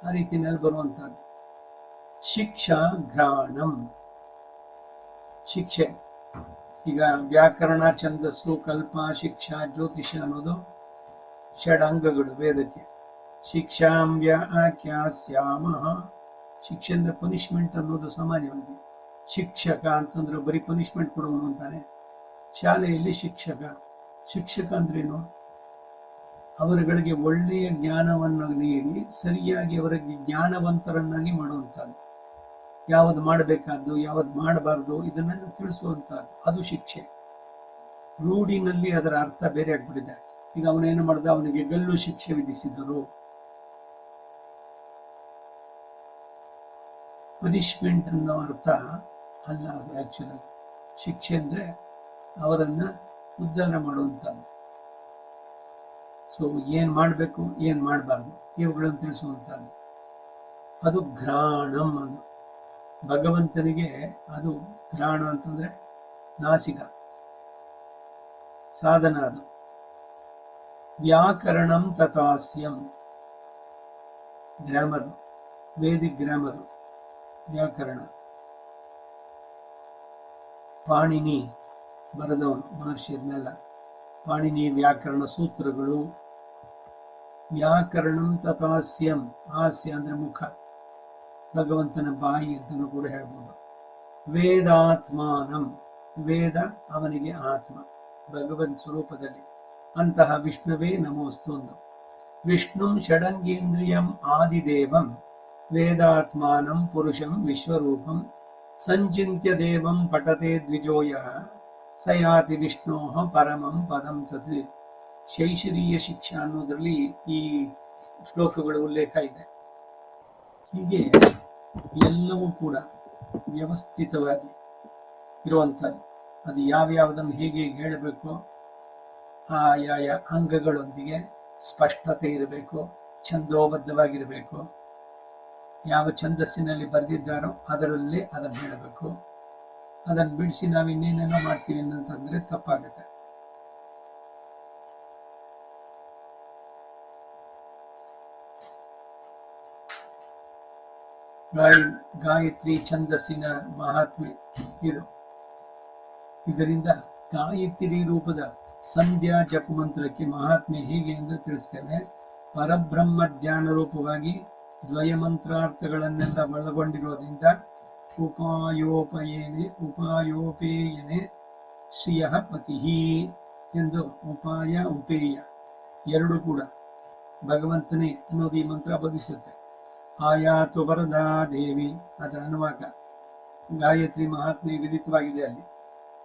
ಆ ರೀತಿಯಲ್ಲಿ ಬರುವಂತಹದ್ದು. ಶಿಕ್ಷಾ ಘ್ರಾಣಂ, ಶಿಕ್ಷೆ. ಈಗ ವ್ಯಾಕರಣ, ಛಂದಸ್ಸು, ಕಲ್ಪ, ಶಿಕ್ಷಾ, ಜ್ಯೋತಿಷ ಅನ್ನೋದು ಷಡಂಗಗಳು ವೇದಕ್ಕೆ. ಶಿಕ್ಷಾಂ ವ್ಯಾಖ್ಯಾಸ್ಯಾಮಃ, ಶಿಕ್ಷೆ ಅಂದ್ರೆ ಪನಿಷ್ಮೆಂಟ್ ಅನ್ನೋದು ಸಾಮಾನ್ಯವಾಗಿ. ಶಿಕ್ಷಕ ಅಂತಂದ್ರೆ ಬರೀ ಪನಿಷ್ಮೆಂಟ್ ಕೊಡುವನು ಅಂತಾನೆ. ಶಾಲೆಯಲ್ಲಿ ಶಿಕ್ಷಕ ಅಂದ್ರೇನು? ಅವರುಗಳಿಗೆ ಒಳ್ಳೆಯ ಜ್ಞಾನವನ್ನು ನೀಡಿ ಸರಿಯಾಗಿ ಅವರಿಗೆ ಜ್ಞಾನವಂತರನ್ನಾಗಿ ಮಾಡುವಂತಹದ್ದು. ಯಾವುದು ಮಾಡಬೇಕಾದ್ದು, ಯಾವುದು ಮಾಡಬಾರ್ದು, ಇದನ್ನೆಲ್ಲ ತಿಳಿಸುವಂತಹದ್ದು, ಅದು ಶಿಕ್ಷೆ. ರೂಢಿನಲ್ಲಿ ಅದರ ಅರ್ಥ ಬೇರೆ ಆಗ್ಬಿಟ್ಟಿದೆ. ಈಗ ಅವನೇನು ಮಾಡ್ದ, ಅವನಿಗೆ ಗಲ್ಲು ಶಿಕ್ಷೆ ವಿಧಿಸಿದರು. ಪನಿಷ್ಮೆಂಟ್ ಅನ್ನೋ ಅರ್ಥ ಅಲ್ಲ ಅದು. ಆಕ್ಚುಲಿ ಶಿಕ್ಷೆ ಅಂದ್ರೆ ಅವರನ್ನ ಉದ್ಧಾರ ಮಾಡುವಂತಹದ್ದು. ಸೊ ಏನ್ ಮಾಡಬೇಕು, ಏನ್ ಮಾಡಬಾರ್ದು, ಇವುಗಳನ್ನು ತಿಳಿಸುವಂತಹದ್ದು. ಅದು ಘ್ರಾಣಂ ಅನ್ನು. ಭಗವಂತನಿಗೆ ಅದು ಘ್ರಾಣ ಅಂತಂದ್ರೆ ನಾಸಿಕ ಸಾಧನ. ಅದು ವ್ಯಾಕರಣಂ ತಥಾಸ್ಯಂ, ಗ್ರಾಮರ್, ವೇದಿಕ್ ಗ್ರಾಮರ್, ವ್ಯಾಕರಣ. ಪಾಣಿನಿ ಬರೆದವನು, ಮಹರ್ಷಿ ಅದನ್ನೆಲ್ಲ. ಪಾಣಿನಿ ವ್ಯಾಕರಣ ಸೂತ್ರಗಳು. ವ್ಯಾಕರಣಂ ತಥಾಸ್ಯಂ, ಹಾಸ್ಯ ಅಂದ್ರೆ ಮುಖ, ಭಗವಂತನ ಬಾಯಿ ಅಂತಲೂ ಕೂಡ ಹೇಳ್ಬೋದು. ವೇದಾತ್ಮಾನಂ, ವೇದ ಅವನಿಗೆ ಆತ್ಮ, ಭಗವನ್ ಸ್ವರೂಪದಲ್ಲಿ. ಅಂತಹ ವಿಷ್ಣುವೇ ನಮೋಸ್ತು. ವಿಷ್ಣುಂ ಷಡಂಗೇಂದ್ರಿಯಂ ಆದಿದೇವಂ ವೇದಾತ್ಮಾನಂ ಪುರುಷಂ ವಿಶ್ವರೂಪಂ ಸಂಚಿಂತ್ಯ ದೇವಂ ಪಠತೆ ದ್ವಿಜೋಯಃ ಸಯಾತಿ ವಿಷ್ಣೋಃ ಪರಮಂ ಪದಂ ತದ್. ಶೈಶರೀಯ ಶಿಕ್ಷಾ ಅನ್ನೋದ್ರಲ್ಲಿ ಈ ಶ್ಲೋಕಗಳ ಉಲ್ಲೇಖ ಇದೆ. ಹೀಗೆ ಎಲ್ಲವೂ ಕೂಡ ವ್ಯವಸ್ಥಿತವಾಗಿ ಇರುವಂಥದ್ದು. ಅದು ಯಾವ್ಯಾವುದನ್ನು ಹೇಗೆ ಹೇಳಬೇಕು, ಆಯಾಯ ಅಂಗಗಳೊಂದಿಗೆ ಸ್ಪಷ್ಟತೆ ಇರಬೇಕು, ಛಂದೋಬದ್ಧವಾಗಿರಬೇಕು. ಯಾವ ಛಂದಸ್ಸಿನಲ್ಲಿ ಬರೆದಿದ್ದಾರೋ ಅದರಲ್ಲೇ ಅದನ್ನು ಹೇಳಬೇಕು. ಅದನ್ನು ಬಿಡಿಸಿ ನಾವು ಇನ್ನೇನೇನೋ ಮಾಡ್ತೀವಿ ಅಂತಂದ್ರೆ ತಪ್ಪಾಗುತ್ತೆ. ಗಾಯತ್ರಿ ಛಂದಸ್ಸಿನ ಮಹಾತ್ಮೆ ಇದು. ಇದರಿಂದ ಗಾಯತ್ರಿ ರೂಪದ ಸಂಧ್ಯಾ ಜಪಮಂತ್ರಕ್ಕೆ ಮಹಾತ್ಮೆ ಹೇಗೆ ಎಂದು ತಿಳಿಸ್ತೇವೆ. ಪರಬ್ರಹ್ಮ ಧ್ಯಾನ ರೂಪವಾಗಿ ದ್ವಯಮಂತ್ರಾರ್ಥಗಳನ್ನೆಲ್ಲ ಒಳಗೊಂಡಿರೋದ್ರಿಂದ ಉಪಾಯೋಪೇಯನೆ ಶ್ರಿಯಃ ಪತಿಹಿ ಎಂದು ಉಪಾಯ ಉಪೇಯ ಎರಡು ಕೂಡ ಭಗವಂತನೇ ಅನ್ನೋದು ಈ ಮಂತ್ರ ಬೋಧಿಸುತ್ತೆ. ಆಯಾತು ವರದಾ ದೇವಿ, ಅದರ ಅನುವಾಕ ಗಾಯತ್ರಿ ಮಹಾತ್ಮೆ ವಿದಿತವಾಗಿದೆ ಅಲ್ಲಿ.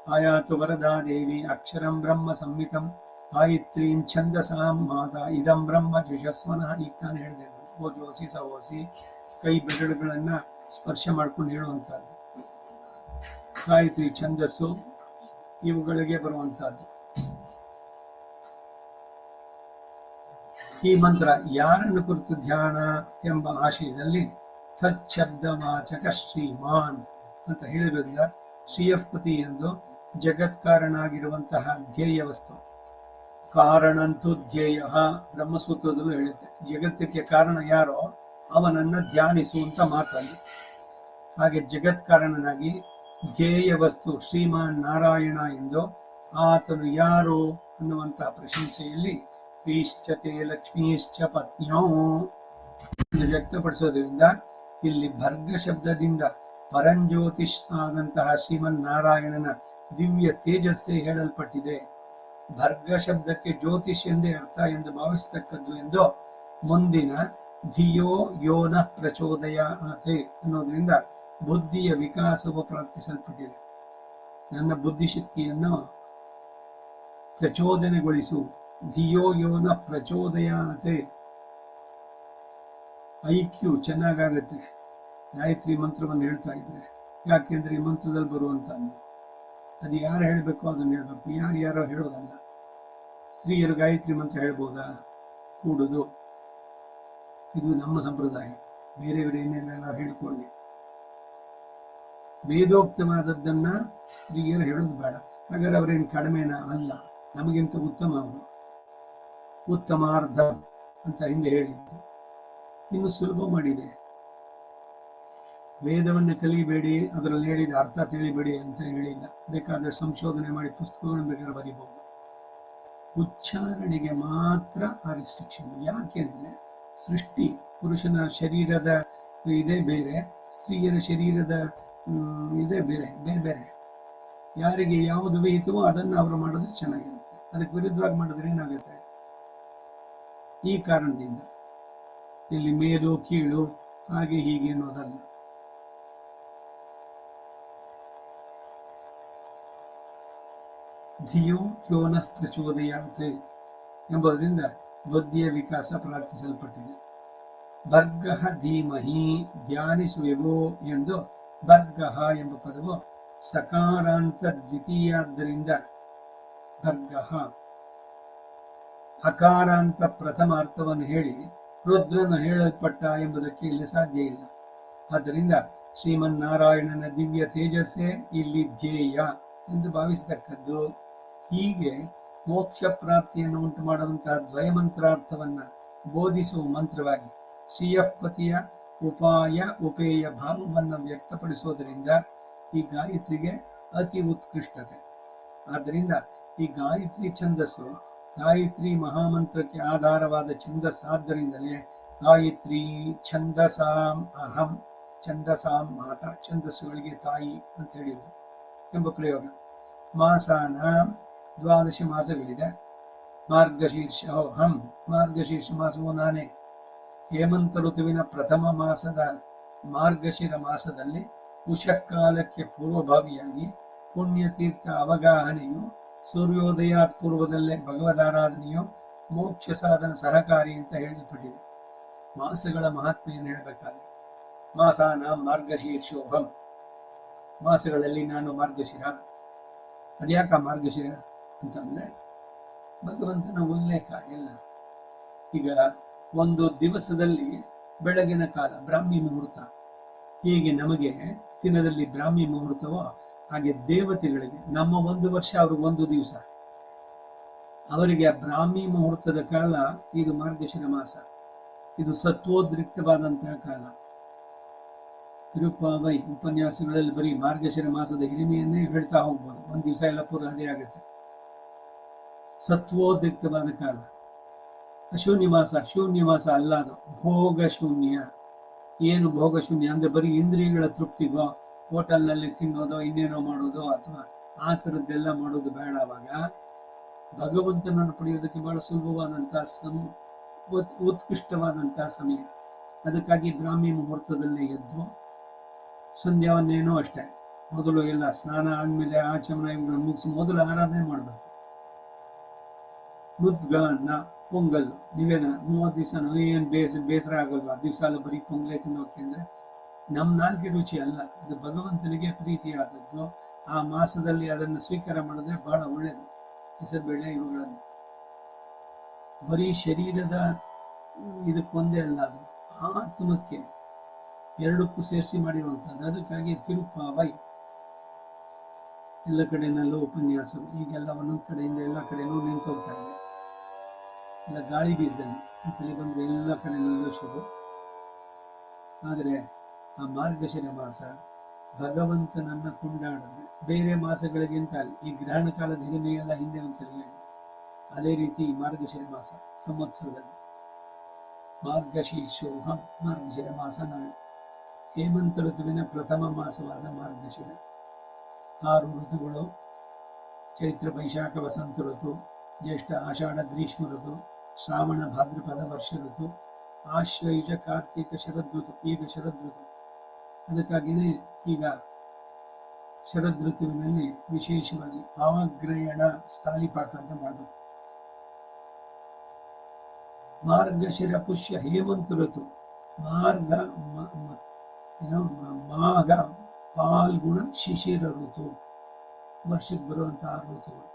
ಆಯಾತು ವರದಾ ದೇವಿ ಅಕ್ಷರಂ ಬ್ರಹ್ಮ ಸಂಹಿತಂ ಗಾಯತ್ರೀಂ ಛಂದಸಾಂ ಮಾತ ಇದಂ ಬ್ರಹ್ಮ ದ್ವಿಷಸ್ವನಃ. ಈಗ ತಾನು ಹೇಳಿದೆ, ಓಜೋಸಿ ಸವೋಸಿ ಕೈ ಬೆರಳುಗಳನ್ನ ಸ್ಪರ್ಶ ಮಾಡ್ಕೊಂಡು ಹೇಳುವಂತಹದ್ದು ಗಾಯತ್ರಿ ಛಂದಸ್ಸು ಇವುಗಳಿಗೆ ಬರುವಂತಹದ್ದು. ಈ ಮಂತ್ರ ಯಾರನ್ನು ಕುರಿತು ಧ್ಯಾನ ಎಂಬ ಆಶಯದಲ್ಲಿ ತಚ್ಛಬ್ದವಾಚಕ ಶ್ರೀಮಾನ್ ಅಂತ ಹೇಳಿರೋದ್ರಿಂದ ಶ್ರೀಯಃಪತಿ ಎಂದು ಜಗತ್ಕಾರನಾಗಿರುವಂತಹ ಧ್ಯೇಯ ವಸ್ತು. ಕಾರಣಂತೂ ಧ್ಯೇಯ ಬ್ರಹ್ಮಸೂತ್ರದಲ್ಲೂ ಹೇಳುತ್ತೆ, ಜಗತ್ತಕ್ಕೆ ಕಾರಣ ಯಾರೋ ಅವನನ್ನ ಧ್ಯಾನಿಸುವಂತ ಮಾತಲ್ಲಿ. ಹಾಗೆ ಜಗತ್ಕಾರಣನಾಗಿ ಧ್ಯೇಯ ವಸ್ತು ಶ್ರೀಮಾನ್ ನಾರಾಯಣ ಎಂದು ಆತನು ಯಾರು ಅನ್ನುವಂತಹ ಪ್ರಶಂಸೆಯಲ್ಲಿ ಶ್ರೀಶ್ಚತೆ ಲಕ್ಷ್ಮೀಶ್ಚ ಪತ್ನ್ಯೋ ವ್ಯಕ್ತಪಡಿಸೋದ್ರಿಂದ ಇಲ್ಲಿ ಭರ್ಗ ಶಬ್ದದಿಂದ ಪರಂಜ್ಯೋತಿಷ್ ಆದಂತಹ ಶ್ರೀಮನ್ ನಾರಾಯಣನ ದಿವ್ಯ ತೇಜಸ್ಸೇ ಹೇಳಲ್ಪಟ್ಟಿದೆ. ಭರ್ಗ ಶಬ್ದಕ್ಕೆ ಜ್ಯೋತಿಷ್ ಎಂದೇ ಅರ್ಥ ಎಂದು ಭಾವಿಸತಕ್ಕದ್ದು ಎಂದು ಮುಂದಿನ ಧಿಯೋ ಯೋನ ಪ್ರಚೋದಯ ಆತೆ ಅನ್ನೋದ್ರಿಂದ ಬುದ್ಧಿಯ ವಿಕಾಸವು ಪ್ರಾರ್ಥಿಸಲ್ಪಟ್ಟಿದೆ. ನನ್ನ ಬುದ್ಧಿಶಕ್ತಿಯನ್ನು ಪ್ರಚೋದನೆಗೊಳಿಸು. ಧಿಯೋ ಯೋನ ಪ್ರಚೋದಯಾತೆ. ಐಕ್ಯೂ ಚೆನ್ನಾಗಾಗತ್ತೆ ಗಾಯತ್ರಿ ಮಂತ್ರವನ್ನು ಹೇಳ್ತಾ ಇದ್ರೆ. ಯಾಕೆಂದ್ರೆ ಈ ಮಂತ್ರದಲ್ಲಿ ಬರುವಂತ ಅದು ಯಾರು ಹೇಳಬೇಕು ಅದನ್ನು ಹೇಳ್ಬೇಕು, ಯಾರ್ಯಾರೋ ಹೇಳೋದಲ್ಲ. ಸ್ತ್ರೀಯರು ಗಾಯತ್ರಿ ಮಂತ್ರ ಹೇಳ್ಬೋದಾ? ಕೂಡುದು, ಇದು ನಮ್ಮ ಸಂಪ್ರದಾಯ. ಬೇರೆಯವರು ಏನೇನೆಲ್ಲ ಹೇಳ್ಕೊಳ್ಳಿ. ವೇದೋಕ್ತವಾದದ್ದನ್ನ ಸ್ತ್ರೀಯರು ಹೇಳೋದು ಬೇಡ. ಹಾಗಾದ್ರೆ ಅವರೇನು ಕಡಿಮೆನ? ಅಲ್ಲ, ನಮಗಿಂತ ಉತ್ತಮ ಅವರು. ಉತ್ತಮಾರ್ಧ ಅಂತ ಹಿಂದೆ ಹೇಳಿದ್ದು ಇನ್ನು ಸುಲಭ ಮಾಡಿದೆ. ವೇದವನ್ನು ಕಲಿಬೇಡಿ, ಅದರಲ್ಲಿ ಹೇಳಿದ ಅರ್ಥ ತಿಳಿಬೇಡಿ ಅಂತ ಹೇಳಿಲ್ಲ. ಬೇಕಾದ್ರೆ ಸಂಶೋಧನೆ ಮಾಡಿ ಪುಸ್ತಕಗಳನ್ನು ಬೇಕಾದ್ರೆ ಬರೀಬಹುದು. ಉಚ್ಚಾರಣೆಗೆ ಮಾತ್ರ ಆ ರಿಸ್ಟ್ರಿಕ್ಷನ್. ಯಾಕೆಂದ್ರೆ ಸೃಷ್ಟಿ ಪುರುಷನ ಶರೀರದ ಇದೇ ಬೇರೆ, ಸ್ತ್ರೀಯರ ಶರೀರದ ಇದೇ ಬೇರೆ ಬೇರೆ ಬೇರೆ. ಯಾರಿಗೆ ಯಾವುದು ವಿಹಿತವೋ ಅದನ್ನು ಅವರು ಮಾಡಿದ್ರೆ ಚೆನ್ನಾಗಿರುತ್ತೆ. ಅದಕ್ಕೆ ವಿರುದ್ಧವಾಗಿ ಮಾಡಿದ್ರೆ ಏನಾಗುತ್ತೆ? ಈ ಕಾರಣದಿಂದ ಇಲ್ಲಿ ಮೇಲು ಕೀಳು ಹಾಗೆ ಹೀಗೆ ಅನ್ನೋದಲ್ಲ. ಧಿಯೋ ಯೋನಃ ಪ್ರಚೋದಯಾತೆ ಎಂಬುದರಿಂದ ಬುದ್ಧಿಯ ವಿಕಾಸ ಪ್ರಾರ್ಥಿಸಲ್ಪಟ್ಟಿದೆ. ಭರ್ಗಃ ಧೀಮಹಿ ಧ್ಯಾನಿಸುವೆವೋ ಎಂದು ಭರ್ಗಃ ಎಂಬ ಪದವು ಸಕಾರಾಂತ ದ್ವಿತೀಯಾದ್ದರಿಂದ ಭರ್ಗಃ ಅಕಾರಾಂತ ಪ್ರಥಮ ಅರ್ಥವನ್ನು ಹೇಳಿ ರುದ್ರನು ಹೇಳಲ್ಪಟ್ಟ ಎಂಬುದಕ್ಕೆ ಇಲ್ಲಿ ಸಾಧ್ಯ ಇಲ್ಲ. ಆದ್ದರಿಂದ ಶ್ರೀಮನ್ನಾರಾಯಣನ ದಿವ್ಯ ತೇಜಸ್ಸೇ ಇಲ್ಲಿ ಧ್ಯೇಯ ಎಂದು ಭಾವಿಸತಕ್ಕದ್ದು. ಹೀಗೆ ಮೋಕ್ಷ ಪ್ರಾಪ್ತಿಯನ್ನು ಉಂಟು ಮಾಡುವಂತಹ ದ್ವಯಮಂತ್ರಾರ್ಥವನ್ನ ಬೋಧಿಸುವ ಮಂತ್ರವಾಗಿ ಶ್ರೀಯಃಪತಿಯ ಉಪಾಯ ಉಪೇಯ ಭಾವವನ್ನು ವ್ಯಕ್ತಪಡಿಸುವುದರಿಂದ ಈ ಗಾಯತ್ರಿಗೆ ಅತಿ ಉತ್ಕೃಷ್ಟತೆ. ಆದ್ದರಿಂದ ಈ ಗಾಯತ್ರಿ ಛಂದಸ್ಸು ಗಾಯತ್ರಿ ಮಹಾಮಂತ್ರಕ್ಕೆ ಆಧಾರವಾದ ಛಂದಸ್ಸಾದ್ದರಿಂದಲೇ ಗಾಯತ್ರಿ ಛಂದಸಾಂ ಅಹಂ, ಛಂದಸಾಂ ಮಾತ, ಛಂದಸ್ಸುಗಳಿಗೆ ತಾಯಿ ಅಂತ ಹೇಳಿದ್ರು ಎಂಬ ಪ್ರಯೋಗ. ಮಾಸಾನ 12 ಮಾಸಗಳಿದೆ. ಮಾರ್ಗಶೀರ್ಷೋಹಂ, ಮಾರ್ಗಶೀರ್ಷ ಮಾಸವು ನಾನೇ. ಹೇಮಂತ ಋತುವಿನ ಪ್ರಥಮ ಮಾಸದ ಮಾರ್ಗಶಿರ ಮಾಸದಲ್ಲಿ ಉಷಕಾಲಕ್ಕೆ ಪೂರ್ವಭಾವಿಯಾಗಿ ಪುಣ್ಯತೀರ್ಥ ಅವಗಾಹನೆಯು, ಸೂರ್ಯೋದಯಾತ್ ಪೂರ್ವದಲ್ಲೇ ಭಗವದಾರಾಧನೆಯು ಮೋಕ್ಷ ಸಾಧನ ಸಹಕಾರಿ ಅಂತ ಹೇಳಲ್ಪಟ್ಟಿದೆ. ಮಾಸಗಳ ಮಹಾತ್ಮೆಯನ್ನು ಹೇಳಬೇಕಾದ್ರೆ ಮಾಸಾನ ಮಾರ್ಗಶೀರ್ಷೋಹಂ, ಮಾಸಗಳಲ್ಲಿ ನಾನು ಮಾರ್ಗಶಿರ. ಅದ್ಯಾಕ ಮಾರ್ಗಶಿರ ಅಂತಂದ್ರೆ ಭಗವಂತನ ಉಲ್ಲೇಖ ಎಲ್ಲ. ಈಗ ಒಂದು ದಿವಸದಲ್ಲಿ ಬೆಳಗಿನ ಕಾಲ ಬ್ರಾಹ್ಮಿ ಮುಹೂರ್ತ, ಹೀಗೆ ನಮಗೆ ದಿನದಲ್ಲಿ ಬ್ರಾಹ್ಮಿ ಮುಹೂರ್ತವೋ ಹಾಗೆ ದೇವತೆಗಳಿಗೆ ನಮ್ಮ 1 ವರ್ಷ ಅವ್ರಿಗೆ 1 ದಿವಸ, ಅವರಿಗೆ ಆ ಬ್ರಾಹ್ಮಿ ಮುಹೂರ್ತದ ಕಾಲ ಇದು ಮಾರ್ಗಶಿರ ಮಾಸ. ಇದು ಸತ್ವೋದ್ರಿಕ್ತವಾದಂತಹ ಕಾಲ. ತಿರುಪಾವೈ ಉಪನ್ಯಾಸಗಳಲ್ಲಿ ಬರೀ ಮಾರ್ಗಶಿರ ಮಾಸದ ಹಿರಿಮೆಯನ್ನೇ ಹೇಳ್ತಾ ಹೋಗ್ಬೋದು. 1 ದಿವಸ ಎಲ್ಲ ಪೂರ ಅದೇ ಆಗುತ್ತೆ. ಸತ್ವೋದ್ರಿಕ್ತವಾದ ಕಾಲ. ಶೂನ್ಯಮಾಸ, ಶೂನ್ಯಮಾಸ ಅಲ್ಲ, ಅದು ಭೋಗ ಶೂನ್ಯ. ಏನು ಭೋಗ ಶೂನ್ಯ ಅಂದ್ರೆ ಬರೀ ಇಂದ್ರಿಯಗಳ ತೃಪ್ತಿಗೋ ಹೋಟೆಲ್ನಲ್ಲಿ ತಿನ್ನೋದೋ ಇನ್ನೇನೋ ಮಾಡೋದೋ ಅಥವಾ ಆ ಥರದ್ದೆಲ್ಲ ಮಾಡೋದು ಬೇಡ. ಅವಾಗ ಭಗವಂತನನ್ನು ಪಡೆಯೋದಕ್ಕೆ ಬಹಳ ಸುಲಭವಾದಂತಹ ಉತ್ಕೃಷ್ಟವಾದಂತಹ ಸಮಯ. ಅದಕ್ಕಾಗಿ ಬ್ರಾಹ್ಮಿ ಮುಹೂರ್ತದಲ್ಲೇ ಎದ್ದು ಸಂಧ್ಯಾವನ್ನೇನೋ ಅಷ್ಟೇ, ಮೊದಲು ಎಲ್ಲ ಸ್ನಾನ ಆದ್ಮೇಲೆ ಆಚಮನ ಇವುಗಳನ್ನು ಮುಗಿಸಿ ಮೊದಲು ಆರಾಧನೆ ಮಾಡಬೇಕು. ಮುದ್ಗಾನ್ನ ಪೊಂಗಲ್ ನಿವೇದನ 30 ದಿವಸ ಏನ್ ಬೇಸರ ಆಗೋಲ್ವಾ? ದಿವಸ ಎಲ್ಲ ಬರೀ ಪೊಂಗಲೆ ತಿನ್ನೋಕೆ ಅಂದ್ರೆ ನಮ್ ನಾಲ್ಗೆ ರುಚಿ ಅಲ್ಲ, ಅದು ಭಗವಂತನಿಗೆ ಪ್ರೀತಿಯಾದದ್ದು. ಆ ಮಾಸದಲ್ಲಿ ಅದನ್ನು ಸ್ವೀಕಾರ ಮಾಡಿದ್ರೆ ಬಹಳ ಒಳ್ಳೇದು. ಹೆಸರುಬೇಳೆ ಇವುಗಳನ್ನು ಬರೀ ಶರೀರದ ಇದಕ್ಕೊಂದೇ ಅಲ್ಲ, ಅದು ಆತ್ಮಕ್ಕೆ ಎರಡಕ್ಕೂ ಸೇರಿಸಿ ಮಾಡಿರುವಂಥದ್ದು. ಅದಕ್ಕಾಗಿ ತಿರುಪಾವೈ ಎಲ್ಲ ಕಡೆನಲ್ಲೂ ಉಪನ್ಯಾಸಗಳು ಈಗೆಲ್ಲ ಒಂದೊಂದು ಕಡೆಯಿಂದ ಎಲ್ಲ ಕಡೆನೂ ನಿಂತು ಹೋಗ್ತಾ ಇದೆ. ಎಲ್ಲ ಗಾಳಿ ಬೀಸದಲ್ಲಿ ಒಂದ್ಸಲಿ ಬಂದ್ರೆ ಎಲ್ಲ ಕಡೆನಲ್ಲೂ ಶುರು. ಆದರೆ ಆ ಮಾರ್ಗಶಿರ ಮಾಸ ಭಗವಂತನನ್ನ ಕೊಂಡಾಡಿದ್ರೆ ಬೇರೆ ಮಾಸಗಳಿಗಿಂತ ಈ ಗ್ರಹಣ ಕಾಲದ ಹಿರಿಮೆ ಎಲ್ಲ ಹಿಂದೆ ಒಂದ್ಸಲಿ ಹೇಳಿ, ಅದೇ ರೀತಿ ಮಾರ್ಗಶಿರ ಮಾಸ ಸಂವತ್ಸರದಲ್ಲಿ ಮಾರ್ಗಶೀರ್ಷೋಹಂ ಮಾರ್ಗಶಿರ ಮಾಸ ನಾನು ಹೇಮಂತ ಋತುವಿನ ಪ್ರಥಮ ಮಾಸವಾದ ಮಾರ್ಗಶಿರ. 6 ಋತುಗಳು: ಚೈತ್ರ ವೈಶಾಖ ವಸಂತ ಋತು, ಜ್ಯೇಷ್ಠ ಆಷಾಢ ಗ್ರೀಷ್ಮ ಋತು, ಶ್ರಾವಣ ಭಾದ್ರಪದ ವರ್ಷ ಋತು, ಆಶ್ವಯುಜ ಕಾರ್ತಿಕ ಶರದ್ ಋತು. ಈಗ ಶರದ್ ಋತು, ಅದಕ್ಕಾಗಿಯೇ ಈಗ ಶರದ್ ಋತುವಿನಲ್ಲಿ ವಿಶೇಷವಾಗಿ ಆಗ್ರಯಣ ಸ್ಥಾಲಿಪಾಕ ಅಂತ ಮಾಡಬೇಕು. ಮಾರ್ಗಶಿರ ಪುಷ್ಯ ಹೇಮಂತ ಋತು, ಮಾರ್ಗ ಮಾಘ ಪಾಲ್ಗುಣ ಶಿಶಿರ ಋತು, ವರ್ಷಕ್ಕೆ ಬರುವಂತಹ 6 ಋತುಗಳು.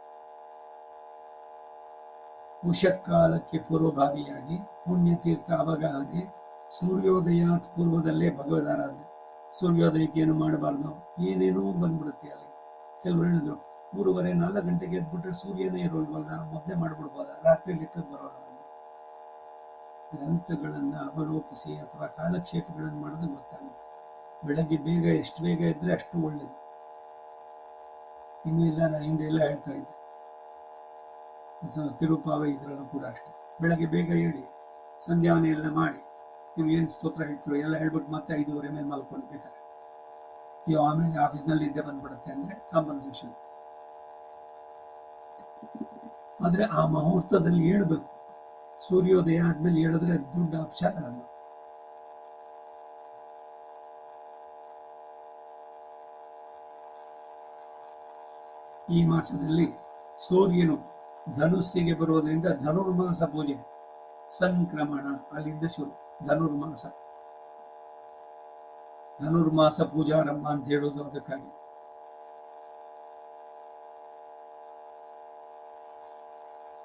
ಉಷಕಾಲಕ್ಕೆ ಪೂರ್ವಭಾವಿಯಾಗಿ ಪುಣ್ಯತೀರ್ಥ ಅವಗಾಹನೆ, ಸೂರ್ಯೋದಯಾತ್ ಪೂರ್ವದಲ್ಲೇ ಭಗವದಾರಾಧನೆ. ಸೂರ್ಯೋದಯಕ್ಕೆ ಏನು ಮಾಡಬಾರ್ದು, ಏನೇನೋ ಬಂದ್ಬಿಡುತ್ತೆ ಅಲ್ಲಿ. ಕೆಲವರು ಹೇಳಿದ್ರು 3:30-4 ಗಂಟೆಗೆ ಎದ್ಬಿಟ್ರೆ ಸೂರ್ಯನೇ ಇರೋಲ್ವಲ್ಲ, ಮೊದಲೇ ಮಾಡ್ಬಿಡ್ಬೋದ, ರಾತ್ರಿ ಲೆಕ್ಕಕ್ಕೆ ಬರೋಲ್ಲ. ಗ್ರಂಥಗಳನ್ನ ಅವಲೋಕಿಸಿ ಅಥವಾ ಕಾಲಕ್ಷೇಪಗಳನ್ನು ಮಾಡೋದು ಗೊತ್ತಾಗುತ್ತೆ. ಬೆಳಗ್ಗೆ ಬೇಗ ಎಷ್ಟು ಬೇಗ ಇದ್ರೆ ಅಷ್ಟು ಒಳ್ಳೇದು. ಇನ್ನೂ ಇಲ್ಲ, ನಾ ಹಿಂದೆ ಎಲ್ಲ ಹೇಳ್ತಾ ಇದ್ದೆ, ತಿರುಪಾವ ಇದರಲ್ಲೂ ಕೂಡ ಅಷ್ಟೇ. ಬೆಳಗ್ಗೆ ಬೇಗ ಹೇಳಿ ಸಂಧ್ಯಾವನೆ ಎಲ್ಲ ಮಾಡಿ, ನೀವು ಏನು ಸ್ತೋತ್ರ ಹೇಳ್ತೀರೋ ಎಲ್ಲ ಹೇಳ್ಬಿಟ್ಟು ಮತ್ತೆ 5:30 ಮೇಲೆ ಮಲ್ಕೊಳ್ಬೇಕಾದ್ರೆ ಆಮೇಲೆ ಆಫೀಸ್ನಲ್ಲಿ ಇದ್ದೇ ಬಂದ್ಬಿಡುತ್ತೆ ಅಂದ್ರೆ ಕಾಂಪನ್ಸೇಷನ್. ಆದ್ರೆ ಆ ಮುಹೂರ್ತದಲ್ಲಿ ಹೇಳ್ಬೇಕು. ಸೂರ್ಯೋದಯ ಆದ್ಮೇಲೆ ಹೇಳಿದ್ರೆ ದೊಡ್ಡ ಅಪಚಾರ ಅದು. ಈ ಮಾಸದಲ್ಲಿ ಸೂರ್ಯನು ಧನುಸ್ಸಿಗೆ ಬರುವುದರಿಂದ ಧನುರ್ಮಾಸ ಪೂಜೆ, ಸಂಕ್ರಮಣ ಅಲ್ಲಿಂದ ಶುರು. ಧನುರ್ಮಾಸ ಪೂಜಾರಂಭ ಅಂತ ಹೇಳೋದು ಅದಕ್ಕಾಗಿ.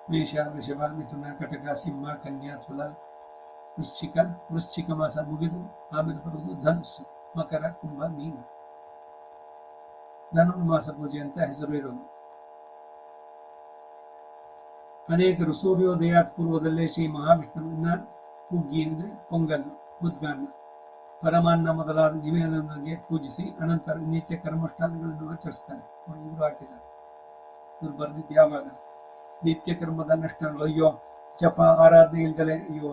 ಮೇಷ, ವೃಷಭ, ಮಿಥುನ, ಕಟಕ, ಸಿಂಹ, ಕನ್ಯಾ, ತುಲಾ, ವೃಶ್ಚಿಕ ಮಾಸ ಮುಗಿದು ಆಮೇಲೆ ಬರುವುದು ಧನುಸ್ಸು, ಮಕರ, ಕುಂಭ, ಮೀನ. ಧನುರ್ಮಾಸ ಪೂಜೆ ಅಂತ ಹೆಸರು ಇರೋದು. ಅನೇಕರು ಸೂರ್ಯೋದಯಾತ್ ಪೂರ್ವದಲ್ಲೇ ಶ್ರೀ ಮಹಾವಿಷ್ಣುವನ್ನ ಹುಗ್ಗಿ ಅಂದ್ರೆ ಪೊಂಗಲ್, ಮುದ್ಗಾನ್ನ, ಪರಮಾನ್ನ ಮೊದಲಾದ ನಿವೇದನೆಗೆ ಪೂಜಿಸಿ ಅನಂತರ ನಿತ್ಯ ಕರ್ಮಷ್ಠಾನಗಳನ್ನು ಆಚರಿಸ್ತಾರೆ. ಇವರು ಹಾಕಿದ್ದಾರೆ, ಇವರು ಬರೆದಿದ್ದು ಯಾವಾಗ ನಿತ್ಯ ಕರ್ಮದ ಅನುಷ್ಠಾನಗಳು. ಅಯ್ಯೋ ಜಪ ಆರಾಧನೆ ಇಲ್ದಲೆ, ಅಯ್ಯೋ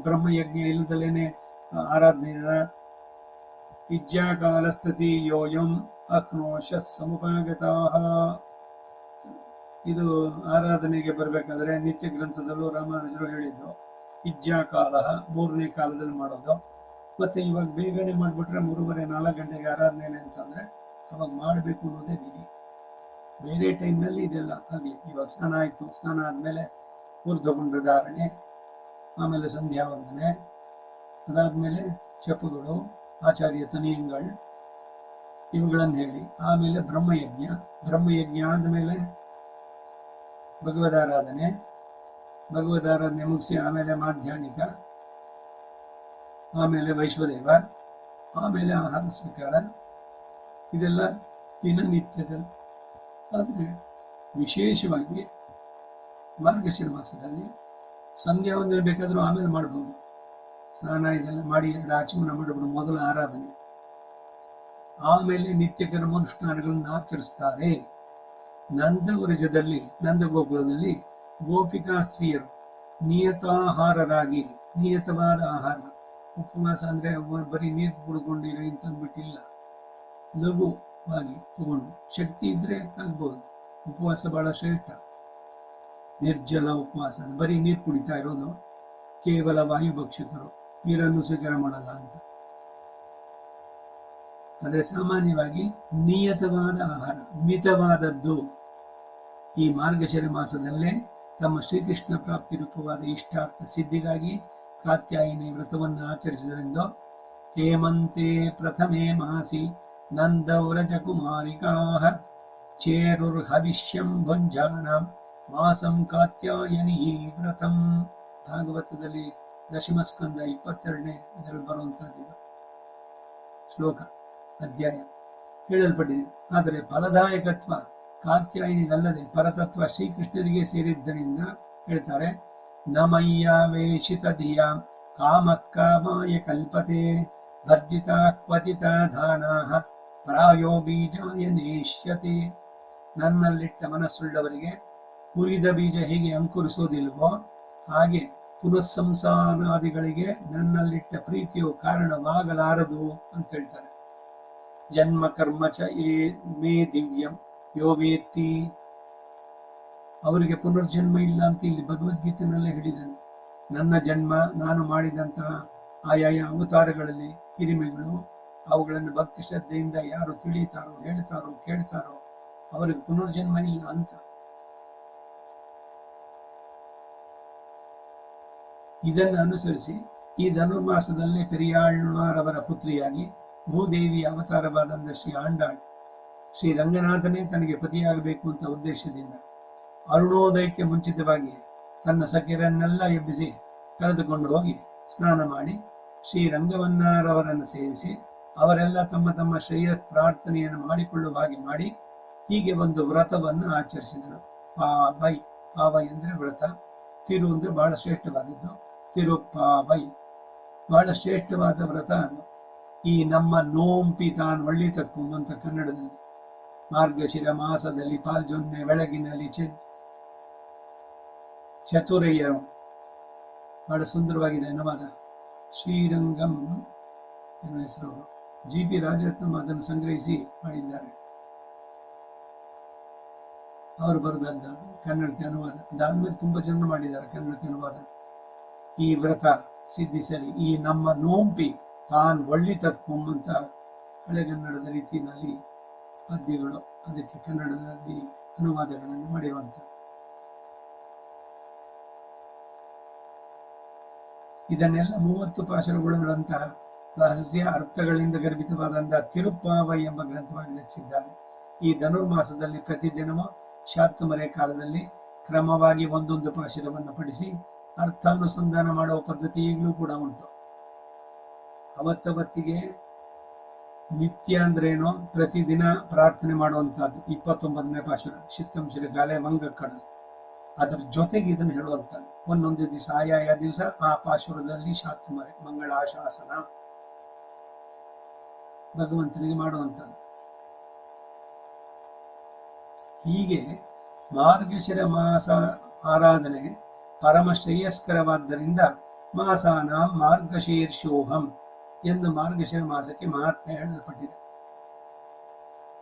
ಬ್ರಹ್ಮಯಜ್ಞ ಇಲ್ಲದಲೇನೆ ಆರಾಧನೆ. ಇಜ್ಜಾಕಾಲ ಸ್ಥಿತಿ ಯೋಯಂ ಅಕ್ನೋಶ ಸಮುಪಾಗತಾಹ. ಇದು ಆರಾಧನೆಗೆ ಬರಬೇಕಾದ್ರೆ ನಿತ್ಯ ಗ್ರಂಥದಲ್ಲೂ ರಾಮಾನುಜರು ಹೇಳಿದ್ದು ಇಜ್ಜಾಕಾಲ 3ನೇ ಕಾಲದಲ್ಲಿ ಮಾಡೋದು. ಮತ್ತೆ ಇವಾಗ ಬೇಗನೆ ಮಾಡ್ಬಿಟ್ರೆ 3:30-4 ಗಂಟೆಗೆ ಆರಾಧನೆ ಅಂತಂದ್ರೆ ಅವಾಗ ಮಾಡಬೇಕು ಅನ್ನೋದೇ ವಿಧಿ. ಬೇರೆ ಟೈಮ್ನಲ್ಲಿ ಇದೆಲ್ಲ ಆಗಲಿ. ಇವಾಗ ಸ್ನಾನ ಆಯ್ತು, ಸ್ನಾನ ಆದ್ಮೇಲೆ ಊರ್ಧ್ವಗುಂಡ ಧಾರಣೆ, ಆಮೇಲೆ ಸಂಧ್ಯಾ ವಂದನೆ, ಅದಾದ್ಮೇಲೆ ಜಪಗಳು, ಆಚಾರ್ಯ ತನಿಯಂಗಳು ಇವುಗಳನ್ನು ಹೇಳಿ ಆಮೇಲೆ ಬ್ರಹ್ಮಯಜ್ಞ ಆದ್ಮೇಲೆ ಭಗವದಾರಾಧನೆ ಮುಗಿಸಿ ಆಮೇಲೆ ಮಾಧ್ಯಾಹ್ನಿಕ, ಆಮೇಲೆ ವೈಶ್ವದೇವ, ಆಮೇಲೆ ಆಹಾರ ಸ್ವೀಕಾರ. ಇದೆಲ್ಲ ದಿನನಿತ್ಯದಲ್ಲಿ. ಆದರೆ ವಿಶೇಷವಾಗಿ ಮಾರ್ಗಶಿರ ಮಾಸದಲ್ಲಿ ಸಂಧ್ಯಾ ವಂದನೆ ಬೇಕಾದ್ರೂ ಆಮೇಲೆ ಮಾಡ್ಬೋದು. ಸ್ನಾನ ಇದೆಲ್ಲ ಮಾಡಿ 2 ಆಚಮನ ಮಾಡಿಬಿಡು, ಮೊದಲ ಆರಾಧನೆ, ಆಮೇಲೆ ನಿತ್ಯ ಕರ್ಮಾನುಷ್ಠಾನಗಳನ್ನು ಆಚರಿಸ್ತಾರೆ. ನಂದವರಜದಲ್ಲಿ, ನಂದಗೋಕುಲದಲ್ಲಿ ಗೋಪಿಕಾ ಸ್ತ್ರೀಯರು ನಿಯತಾಹಾರರಾಗಿ, ನಿಯತವಾದ ಆಹಾರ, ಉಪವಾಸ ಅಂದ್ರೆ ಬರೀ ನೀರು ಕುಡ್ಕೊಂಡಿರಿ ಅಂತಂದ್ಬಿಟ್ಟಿಲ್ಲ, ಲಘುವಾಗಿ ತಗೊಂಡು, ಶಕ್ತಿ ಇದ್ರೆ ಆಗ್ಬೋದು. ಉಪವಾಸ ಬಹಳ ಶ್ರೇಷ್ಠ. ನಿರ್ಜಲ ಉಪವಾಸ, ಬರೀ ನೀರು ಕುಡಿತಾ ಇರೋದು, ಕೇವಲ ವಾಯು ಭಕ್ಷಕರು, ನೀರನ್ನು ಸ್ವೀಕಾರ ಮಾಡಲ್ಲ ಅಂತ. ಆದರೆ ಸಾಮಾನ್ಯವಾಗಿ ನಿಯತವಾದ ಆಹಾರ, ಮಿತವಾದದ್ದು. ಈ ಮಾರ್ಗಶಿರ ಮಾಸದಲ್ಲೇ ತಮ್ಮ ಶ್ರೀಕೃಷ್ಣ ಪ್ರಾಪ್ತಿ ರೂಪವಾದ ಇಷ್ಟಾರ್ಥ ಸಿದ್ಧಿಗಾಗಿ ಕಾತ್ಯಾಯಿನಿ ವ್ರತವನ್ನು ಆಚರಿಸಿದರೆಂದು ಹೇಮಂತೆ ಪ್ರಥಮೇ ಮಾಸಿ ನಂದವ್ರಜ ಕುಮಾರಿಕಾ ಚೇರುರ್ಹವಿಷ್ಯಂ ಭುಂಜಾನಾಂ ಮಾಸಂ ಕಾತ್ಯಾಯನಿ ವ್ರತಂ. ಭಾಗವತದಲ್ಲಿ ದಶಮಸ್ಕಂದ 22ನೇ ಇದರಲ್ಲಿ ಬರುವಂತಹದ್ದು ಶ್ಲೋಕ, ಅಧ್ಯಾಯ ಹೇಳಲ್ಪಟ್ಟಿದೆ. ಆದರೆ ಫಲದಾಯಕತ್ವ ಕಾತ್ಯಾಯಿನಿಗಲ್ಲದೆ ಪರತತ್ವ ಶ್ರೀಕೃಷ್ಣನಿಗೆ ಸೇರಿದ್ದರಿಂದ ಹೇಳ್ತಾರೆ, ನಮಯ್ಯಾವೇಶಿತ ಧಿಯ ಕಾಮ ಕಾಮಾಯ ಕಲ್ಪತೆ ಭರ್ಜಿತ ಕ್ವಚಿತ ಧಾನಾಹ ಪ್ರಾಯೋ ಬೀಜಾಯ ನೇಷ್ಯತೆ. ನನ್ನಲ್ಲಿಟ್ಟ ಮನಸ್ಸುಳ್ಳವರಿಗೆ ಹುರಿದ ಬೀಜ ಹೇಗೆ ಅಂಕುರಿಸೋದಿಲ್ವೋ ಹಾಗೆ ಪುನಃಸಂಸಾರಾದಿಗಳಿಗೆ ನನ್ನಲ್ಲಿಟ್ಟ ಪ್ರೀತಿಯು ಕಾರಣವಾಗಲಾರದು ಅಂತ ಹೇಳ್ತಾರೆ. ಜನ್ಮ ಕರ್ಮ ಚ ಮೇ ದಿವ್ಯಂ ಯೋ ವೇತ್ತಿ. ಅವರಿಗೆ ಪುನರ್ಜನ್ಮ ಇಲ್ಲ ಅಂತ ಇಲ್ಲಿ ಭಗವದ್ಗೀತೆನಲ್ಲೇ ಹೇಳಿದ್ದಾನೆ. ನನ್ನ ಜನ್ಮ, ನಾನು ಮಾಡಿದಂತಹ ಆಯಾಯ ಅವತಾರಗಳಲ್ಲಿ ಹಿರಿಮೆಗಳು, ಅವುಗಳನ್ನು ಭಕ್ತಿ ಶ್ರದ್ಧೆಯಿಂದ ಯಾರು ತಿಳಿತಾರೋ, ಹೇಳ್ತಾರೋ, ಕೇಳ್ತಾರೋ ಅವರಿಗೆ ಪುನರ್ಜನ್ಮ ಇಲ್ಲ ಅಂತ. ಇದನ್ನು ಅನುಸರಿಸಿ ಈ ಧನುರ್ಮಾಸದಲ್ಲೇ ಪೆರಿಯಾಳ್ವಾರವರ ಪುತ್ರಿಯಾಗಿ ಭೂದೇವಿ ಅವತಾರವಾದಂಥ ಶ್ರೀ ಆಂಡಾಳ್, ಶ್ರೀ ರಂಗನಾಥನೇ ತನಗೆ ಪತಿಯಾಗಬೇಕು ಅಂತ ಉದ್ದೇಶದಿಂದ ಅರುಣೋದಯಕ್ಕೆ ಮುಂಚಿತವಾಗಿ ತನ್ನ ಸಖಿಯರನ್ನೆಲ್ಲ ಎಬ್ಬಿಸಿ ಕರೆದುಕೊಂಡು ಹೋಗಿ ಸ್ನಾನ ಮಾಡಿ ಶ್ರೀ ರಂಗವನ್ನಾರವರನ್ನು ಸೇರಿಸಿ ಅವರೆಲ್ಲ ತಮ್ಮ ತಮ್ಮ ಶ್ರೇಯ ಪ್ರಾರ್ಥನೆಯನ್ನು ಮಾಡಿಕೊಳ್ಳುವ ಹಾಗೆ ಮಾಡಿ ಹೀಗೆ ಒಂದು ವ್ರತವನ್ನು ಆಚರಿಸಿದರು. ಪಾವೈ, ಪಾವೈ ಅಂದ್ರೆ ವ್ರತ, ತಿರು ಅಂದ್ರೆ ಬಹಳ ಶ್ರೇಷ್ಠವಾದದ್ದು, ತಿರುಪಾವೈ ಬಹಳ ಶ್ರೇಷ್ಠವಾದ ವ್ರತ ಅದು. ಈ ನಮ್ಮ ನೋಂಪಿ ತಾನು ಒಳ್ಳಿತಕ್ಕು ಅಂತ ಕನ್ನಡದಲ್ಲಿ ಮಾರ್ಗಶಿರ ಮಾಸದಲ್ಲಿ ಪಾಲ್ಜೊನ್ನೆ ಬೆಳಗಿನಲ್ಲಿ ಚತುರಯ್ಯರು ಬಹಳ ಸುಂದರವಾಗಿದೆ ಅನುವಾದ. ಶ್ರೀರಂಗಂ ಎನ್ನುವ ಹೆಸರು ಜಿ.ಪಿ. ರಾಜರತ್ನಂ ಅದನ್ನು ಸಂಗ್ರಹಿಸಿ ಮಾಡಿದ್ದಾರೆ. ಅವರು ಬರೆದದ್ದ ಕನ್ನಡಕ್ಕೆ ಅನುವಾದ. ಅದಾದ್ಮೇಲೆ ತುಂಬಾ ಜನ ಮಾಡಿದ್ದಾರೆ ಕನ್ನಡಕ್ಕೆ ಅನುವಾದ. ಈ ವ್ರತ ಸಿದ್ಧಿಸಲಿ ಈ ನಮ್ಮ ನೋಂಪಿ ತಾನ್ ಒಳ್ಳಿತಕ್ಕು ಅಂತ ಹಳೆಗನ್ನಡದ ರೀತಿಯಲ್ಲಿ ಪದ್ಯಗಳು, ಅದಕ್ಕೆ ಕನ್ನಡದಲ್ಲಿ ಅನುವಾದಗಳನ್ನು ಮಾಡಿರುವಂತ. ಇದನ್ನೆಲ್ಲ 30 ಪಾಶುರಗಳಂತಹ ರಹಸ್ಯ ಅರ್ಥಗಳಿಂದ ಗರ್ಭಿತವಾದಂತಹ ತಿರುಪಾವೈ ಎಂಬ ಗ್ರಂಥವಾಗಿ ರಚಿಸಿದ್ದಾರೆ. ಈ ಧನುರ್ಮಾಸದಲ್ಲಿ ಪ್ರತಿದಿನವೂ ಶಾತುಮರೆ ಕಾಲದಲ್ಲಿ ಕ್ರಮವಾಗಿ ಒಂದೊಂದು ಪಾಶುರವನ್ನು ಪಡಿಸಿ ಅರ್ಥಾನುಸಂಧಾನ ಮಾಡುವ ಪದ್ಧತಿ ಈಗಲೂ ಕೂಡ ಉಂಟು. ಅವತ್ತವತ್ತಿಗೆ ನಿತ್ಯ ಅಂದ್ರೇನೋ ಪ್ರತಿದಿನ ಪ್ರಾರ್ಥನೆ ಮಾಡುವಂತಹದ್ದು 29ನೇ ಪಾಶುರ ಚಿತ್ತಂ ಶ್ರೀಕಾಲೆ ಮಂಗಕ್ಕಡ. ಅದ್ರ ಜೊತೆಗೆ ಇದನ್ನು ಹೇಳುವಂಥದ್ದು. ಒಂದೊಂದು ದಿವಸ ಆಯಾಯ ದಿವಸ ಆ ಪಾಶುರದಲ್ಲಿ ಶಾತುಮರೆ ಮಂಗಳಾಶಾಸನ ಭಗವಂತನಿಗೆ ಮಾಡುವಂಥದ್ದು. ಹೀಗೆ ಮಾರ್ಗಶಿರ ಮಾಸ ಆರಾಧನೆ ಪರಮ ಶ್ರೇಯಸ್ಕರವಾದ್ದರಿಂದ ಮಾಸಾನ ಮಾರ್ಗಶೀರ್ಷೋಹಂ ಎಂದು ಮಾರ್ಗಶಿರ ಮಾಸಕ್ಕೆ ಮಹಾತ್ಮೆ ಹೇಳಲ್ಪಟ್ಟಿದೆ.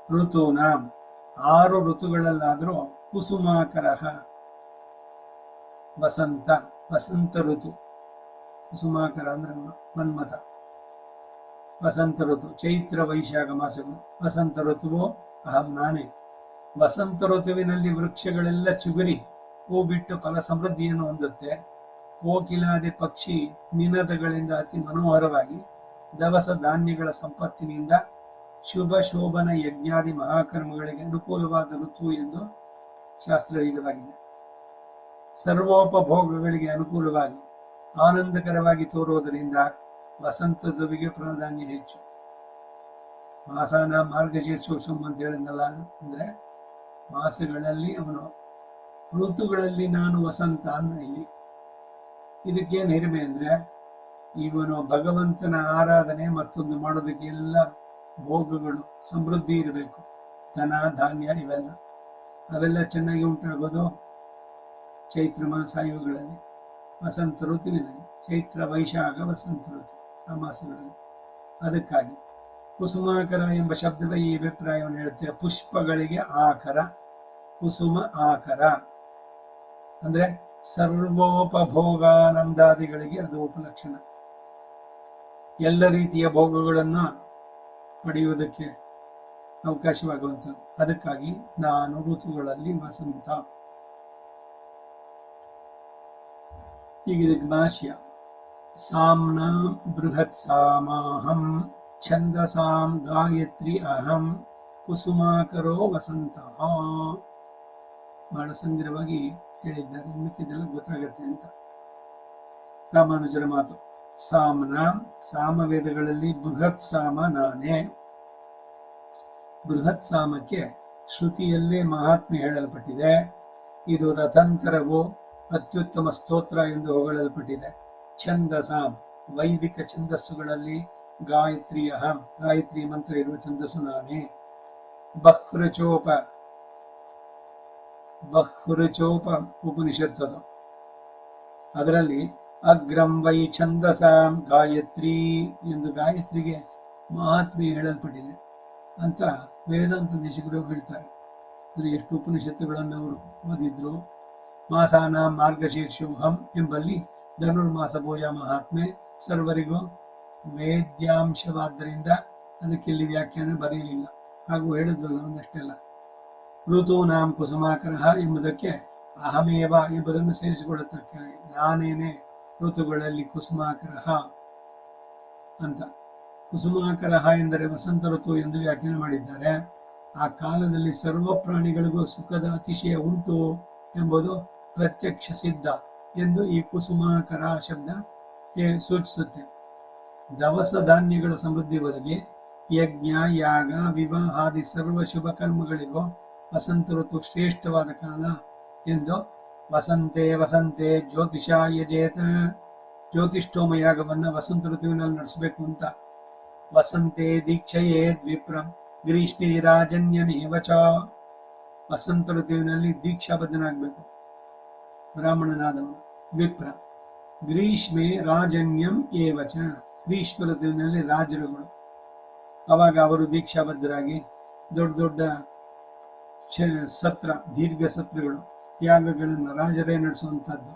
ಋತೂನ 6 ಋತುಗಳಲ್ಲಾದರೂ ಕುಸುಮಾಕರ ವಸಂತ, ವಸಂತ ಋತು. ಕುಸುಮಾಕರ ಅಂದ್ರೆ ಮನ್ಮಥ. ವಸಂತ ಋತು ಚೈತ್ರ ವೈಶಾಖ ಮಾಸಗಳು. ವಸಂತ ಋತುವು ಅಹಂ ನಾನೇ. ವಸಂತ ಋತುವಿನಲ್ಲಿ ವೃಕ್ಷಗಳೆಲ್ಲ ಚಿಗುರಿ ಹೂ ಬಿಟ್ಟು ಫಲ ಸಮೃದ್ಧಿಯನ್ನು ಹೊಂದುತ್ತೆ. ಕೋಕಿಲಾದಿ ಪಕ್ಷಿ ನಿನದಗಳಿಂದ ಅತಿ ಮನೋಹರವಾಗಿ ದವಸ ಧಾನ್ಯಗಳ ಸಂಪತ್ತಿನಿಂದ ಶುಭ ಶೋಭನ ಯಜ್ಞಾದಿ ಮಹಾಕರ್ಮಗಳಿಗೆ ಅನುಕೂಲವಾದ ಋತು ಎಂದು ಶಾಸ್ತ್ರವಿಧವಾಗಿದೆ. ಸರ್ವೋಪಭೋಗಗಳಿಗೆ ಅನುಕೂಲವಾಗಿ ಆನಂದಕರವಾಗಿ ತೋರುವುದರಿಂದ ವಸಂತ ಋತುವಿಗೆ ಪ್ರಾಧಾನ್ಯ ಹೆಚ್ಚು. ಮಾಸಾನ ಮಾರ್ಗಶೀರ್ಷೋಷಂ ಅಂತ ಹೇಳಿದ್ನಲ್ಲ, ಅಂದ್ರೆ ಮಾಸಗಳಲ್ಲಿ ಅವನು ಋತುಗಳಲ್ಲಿ ನಾನು ವಸಂತ ಅನ್ನ. ಇಲ್ಲಿ ಇದಕ್ಕೇನು ಹಿರಿಮೆ ಅಂದ್ರೆ ಇವನು ಭಗವಂತನ ಆರಾಧನೆ ಮತ್ತೊಂದು ಮಾಡೋದಕ್ಕೆ ಎಲ್ಲ ಭೋಗಗಳು ಸಮೃದ್ಧಿ ಇರಬೇಕು. ಧನ ಧಾನ್ಯ ಅವೆಲ್ಲ ಚೆನ್ನಾಗಿ ಉಂಟಾಗೋದು ಚೈತ್ರ ಮಾಸ ಇವುಗಳಲ್ಲಿ. ವಸಂತ ಋತುವಿನಲ್ಲಿ ಚೈತ್ರ ವೈಶಾಖ ವಸಂತ ಋತು ಆ ಮಾಸಗಳಲ್ಲಿ. ಅದಕ್ಕಾಗಿ ಕುಸುಮಾಕರ ಎಂಬ ಶಬ್ದವೇ ಈ ಅಭಿಪ್ರಾಯವನ್ನು ಹೇಳುತ್ತೆ. ಪುಷ್ಪಗಳಿಗೆ ಆಕರ, ಕುಸುಮ ಆಕರ. ಅಂದ್ರೆ ಸರ್ವೋಪಭೋಗಾನಂದಾದಿಗಳಿಗೆ ಅದು ಉಪಲಕ್ಷಣ. ಎಲ್ಲ ರೀತಿಯ ಭೋಗಗಳನ್ನ ಪಡೆಯುವುದಕ್ಕೆ ಅವಕಾಶವಾಗುವಂಥದ್ದು. ಅದಕ್ಕಾಗಿ ನಾನು ಋತುಗಳಲ್ಲಿ ವಸಂತ. ಈಗ ಇದಕ್ಕೆ ಭಾಷ್ಯ. ಸಾಮ್ನ ಬೃಹತ್ ಸಾಮಾಹಂ ಛಂದಸಾಂ ಗಾಯತ್ರಿ ಅಹಂ ಕುಸುಮಾಕರೋ ವಸಂತಃ. ಬಹಳ ಸಂಗ್ರಹವಾಗಿ ಹೇಳಿದ್ದಾರೆ, ಮಿಕ್ಕಿದೆಲ್ಲ ಗೊತ್ತಾಗತ್ತೆ ಅಂತ. ರಾಮಾನುಜರ ಮಾತು. ಸಾಮ್ನ, ಸಾಮವೇದಗಳಲ್ಲಿ ಬೃಹತ್ ಸಾಮ ನಾನೇ. ಬೃಹತ್ ಸಾಮಕ್ಕೆ ಶ್ರುತಿಯಲ್ಲೇ ಮಹಾತ್ಮೆ ಹೇಳಲ್ಪಟ್ಟಿದೆ. ಇದು ರಥಂತರವೋ ಅತ್ಯುತ್ತಮ ಸ್ತೋತ್ರ ಎಂದು ಹೊಗಳಲ್ಪಟ್ಟಿದೆ. ಛಂದಸಾಂ, ವೈದಿಕ ಛಂದಸ್ಸುಗಳಲ್ಲಿ ಗಾಯತ್ರಿ ಅಹಂ, ಗಾಯತ್ರಿ ಮಂತ್ರ ಇರುವ ಛಂದಸ್ಸು ನಾನೇ. ಬಹ್ರಚೋಪ ಉಪನಿಷತ್ತದು. ಅದರಲ್ಲಿ ಅಗ್ರಂ ವೈ ಛಂದಸಾಂ ಗಾಯತ್ರಿ ಎಂದು ಗಾಯತ್ರಿಗೆ ಮಹಾತ್ಮೆ ಹೇಳಲ್ಪಟ್ಟಿದೆ ಅಂತ ವೇದಾಂತ ದೇಶಿಕರು ಹೇಳ್ತಾರೆ. ಎಷ್ಟು ಉಪನಿಷತ್ತುಗಳನ್ನು ಅವರು ಓದಿದ್ರು. ಮಾಸಾನ ಮಾರ್ಗಶೀರ್ಷೋಹಂ ಎಂಬಲ್ಲಿ ಧನುರ್ಮಾಸ ಭೋಜ ಮಹಾತ್ಮೆ ಸರ್ವರಿಗೂ ವೇದ್ಯಾಂಶವಾದ್ದರಿಂದ ಅದಕ್ಕೆ ಇಲ್ಲಿ ವ್ಯಾಖ್ಯಾನ ಬರೆಯಲಿಲ್ಲ. ಹಾಗೂ ಹೇಳಿದ್ರಲ್ಲ ಒಂದಷ್ಟೆಲ್ಲ. ಋತೂನಾಂ ಕುಸುಮಾಕರ ಎಂಬುದಕ್ಕೆ ಅಹಮೇವ ಎಂಬುದನ್ನು ಸೇರಿಸಿಕೊಳ್ಳುತ್ತಾರೆ. ನಾನೇನೆ ಋತುಗಳಲ್ಲಿ ಕುಸುಮಾಕರ ಅಂತ. ಕುಸುಮಾಕರ ಎಂದರೆ ವಸಂತ ಋತು ಎಂದು ವ್ಯಾಖ್ಯಾನ ಮಾಡಿದ್ದಾರೆ. ಆ ಕಾಲದಲ್ಲಿ ಸರ್ವ ಪ್ರಾಣಿಗಳಿಗೂ ಸುಖದ ಅತಿಶಯ ಉಂಟು ಎಂಬುದು ಪ್ರತ್ಯಕ್ಷ ಸಿದ್ಧ ಎಂದು ಈ ಕುಸುಮಾಕರ ಶಬ್ದ ಸೂಚಿಸುತ್ತೆ. ದವಸ ಧಾನ್ಯಗಳ ಸಮೃದ್ಧಿ ಒದಗಿ ಯಜ್ಞ, ಯಾಗ, ವಿವಾಹಾದಿ ಸರ್ವ ಶುಭ ಕರ್ಮಗಳಿಗೂ ವಸಂತ ಋತು ಶ್ರೇಷ್ಠವಾದ ಕಾಲ ಎಂದು ವಸಂತೆ ವಸಂತೆ ಜ್ಯೋತಿಷ ಯಜೇತ, ಜ್ಯೋತಿಷ್ಠೋಮ ಯಾಗವನ್ನ ವಸಂತ ಋತುವಿನಲ್ಲಿ ನಡೆಸಬೇಕು ಅಂತ. ವಸಂತೆ ದೀಕ್ಷೆಯೇ ದ್ವಿಪ್ರಂ ಗ್ರೀಷ್ಮೆ ರಾಜನ್ಯಮೇವಚ. ವಸಂತ ಋತುವಿನಲ್ಲಿ ದೀಕ್ಷಾಬದ್ಧನಾಗಬೇಕು ಬ್ರಾಹ್ಮಣನಾದವನು ವಿಪ್ರ. ಗ್ರೀಷ್ಮೆ ರಾಜನ್ಯಂ ಏವಚ, ಗ್ರೀಷ್ಮ ಋತುವಿನಲ್ಲಿ ರಾಜರುಗಳು. ಅವಾಗ ಅವರು ದೀಕ್ಷಾಬದ್ಧರಾಗಿ ದೊಡ್ಡ ದೊಡ್ಡ ಸತ್ರ, ದೀರ್ಘ ಸತ್ರಗಳು, ಯಾಗಗಳನ್ನು ರಾಜರೇ ನಡೆಸುವಂಥದ್ದು.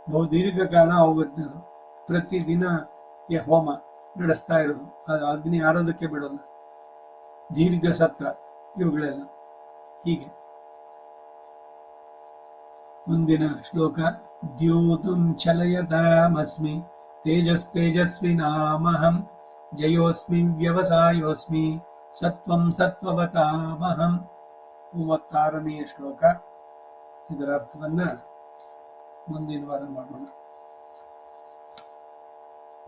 ಬಹು ದೀರ್ಘಕಾಲ ಹೋಗುತ್ತೆ. ಪ್ರತಿದಿನ ಹೋಮ ನಡೆಸ್ತಾ ಇರೋದು, ಅಗ್ನಿ ಆರೋದಕ್ಕೆ ಬಿಡೋಲ್ಲ. ದೀರ್ಘ ಸತ್ರ ಇವುಗಳೆಲ್ಲ ಹೀಗೆ. ಮುಂದಿನ ಶ್ಲೋಕ. ದ್ಯೂತಂ ಚಲಯತಾಮಸ್ಮಿ ತೇಜಸ್ತೇಜಸ್ವಿನಾಮಹಂ ಜಯೋಸ್ಮಿ ವ್ಯವಸಾಯೋಸ್ಮಿ ಸತ್ವಂ ಸತ್ವವತಾಮಹಂ. 36ನೆಯ ಶ್ಲೋಕ. ಇದರ ಅರ್ಥವನ್ನ ಮುಂದಿನ ವಾರ ಮಾಡೋಣ.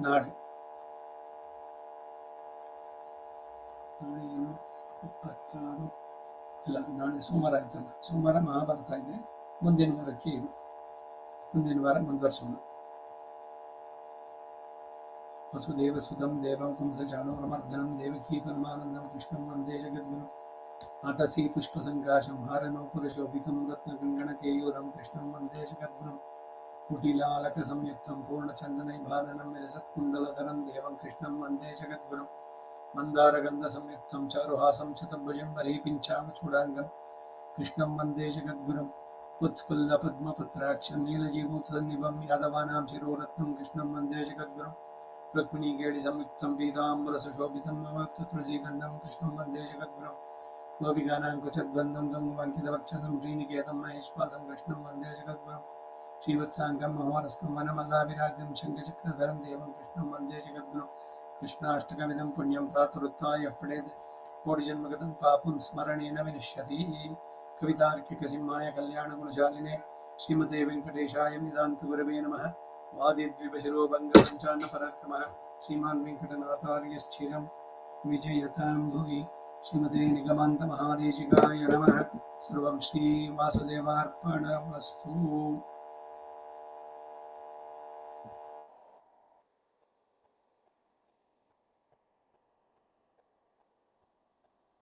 ನಾಳೆ ಏನು 26 ಇಲ್ಲ, ನಾಳೆ ಸೋಮವಾರ ಆಯ್ತಲ್ಲ. ಸೋಮವಾರ ಮಹಾಭಾರತ ಇದೆ. ಮುಂದಿನ ವಾರಕ್ಕೆ ಇದು, ಮುಂದಿನ ವಾರ ಮುಂದುವರಿಸೋಣ. ವಸುದೇವ ಸುತಂ ದೇವಂ ಕಂಸಚಾಣೂರಮರ್ದನಂ ದೇವಕೀ ಪರಮಾನಂದಂ ಕೃಷ್ಣಂ ವಂದೇ ಜಗದ್ಗುರುಂ. ಆತಸಿ ಪುಷ್ಪಸಂಕಾಶಂ ಹಾರನೋ ಪುರುಷೋಭಿತಂ ರತ್ನಗಂಗಣಕೇಯೂರಂ ಕೃಷ್ಣಂ ವಂದೇ ಜಗದ್ಗುರುಂ. ಕುಟಿಲಾಲಕ ಸಂಯುಕ್ತಂ ಪೂರ್ಣಚಂದನೈರ್ಭಾನನಂ ವಿಲಸತ್ಕುಂಡಲಧರಂ ದೇವಂ ಕೃಷ್ಣಂ ವಂದೇ ಜಗದ್ಗುರುಂ. ಮಂದಾರಗಂಧ ಸಂಯುಕ್ತಂ ಚಾರುಹಾಸಂ ಚತುರ್ಭುಜಂ ವರೀಪಿಂಚಾಮಚೂಡಾಂಗಂ ಕೃಷ್ಣಂ ವಂದೇ ಜಗದ್ಗುರುಂ. ಉತ್ಫುಲ್ಲ ಪದ್ಮಪತ್ರಾಕ್ಷಂ ನೀಲಜೀಮೂತ್ಸನ್ನಿಭಂ ಯಾದವಾನಾಂ ಶಿರೋರತ್ನಂ ಕೃಷ್ಣಂ ವಂದೇ ಜಗದ್ಗುರುಂ. ರುಕ್ಮಿಣೀಕೇಳಿ ಸಂಯುಕ್ತಂ ಪೀತಾಂಬರ ಸುಶೋಭಿತಂ ನಮಾಕ್ತ ತುಳಸೀಗಂಧಂ ಕೃಷ್ಣಂ ವಂದೇ ಜಗದ್ಗುರುಂ. ಗೋಪಿಕಾನಾಂ ಕುಚದ್ವಂದಂ ಗಂಗುವಂಕಿತವಕ್ಷಸಂ ಶ್ರೀನಿಕೇತಂ ಮಹೇಶ್ವಾಸಂ ಕೃಷ್ಣಂ ವಂದೇ ಜಗದ್ಗುರುಂ. ಶ್ರೀವತ್ಸಾಂಗಂ ಮಹೋರಸ್ಕಂ ವನಮಲ್ಲಾಭಿರಾಜ್ಯಂ ಶಂಖಚಕ್ರಧರಂ ದೇವಂ ಕೃಷ್ಣಂ ವಂದೇ ಜಗದ್ಗುರುಂ. ಕೃಷ್ಣಾಷ್ಟಕಮಿದಂ ಪುಣ್ಯಂ ಪ್ರಾತರುತ್ತಾಯ ಪಡೆದ ಕೋಟಿ ಜನ್ಮಗತಂ ಪಾಪಂ ಸ್ಮರಣೇನ ವಿನಶ್ಯತಿ. ಕವಿತಾರ್ಕಿಕ ಸಿಂಹಾಯ ಕಲ್ಯಾಣ ಗುಣಶಾಲಿನೇ ಶ್ರೀಮತೆ ವೆಂಕಟೇಶಾಯ ವೇದಾಂತ ಗುರವೇ ನಮಃ. ವಾದಿದ್ವಿಪಶಿರೋ ಭಂಗ ಪಂಚಾನ್ನ ಪರಾಕ್ರಮಃ ಶ್ರೀಮಾನ್ ವೆಂಕಟನಾಥಾರ್ಯಶ್ಚಿರಂ ವಿಜಯತಾಂ ಭುವಿ. ಶ್ರೀಮತೆ ನಿಗಮಾಂತ ಮಹಾದೇಶಿಕಾಯ ನಮಃ. ಸರ್ವಂ ಶ್ರೀ ವಾಸುದೇವಾರ್ಪಣಮಸ್ತು.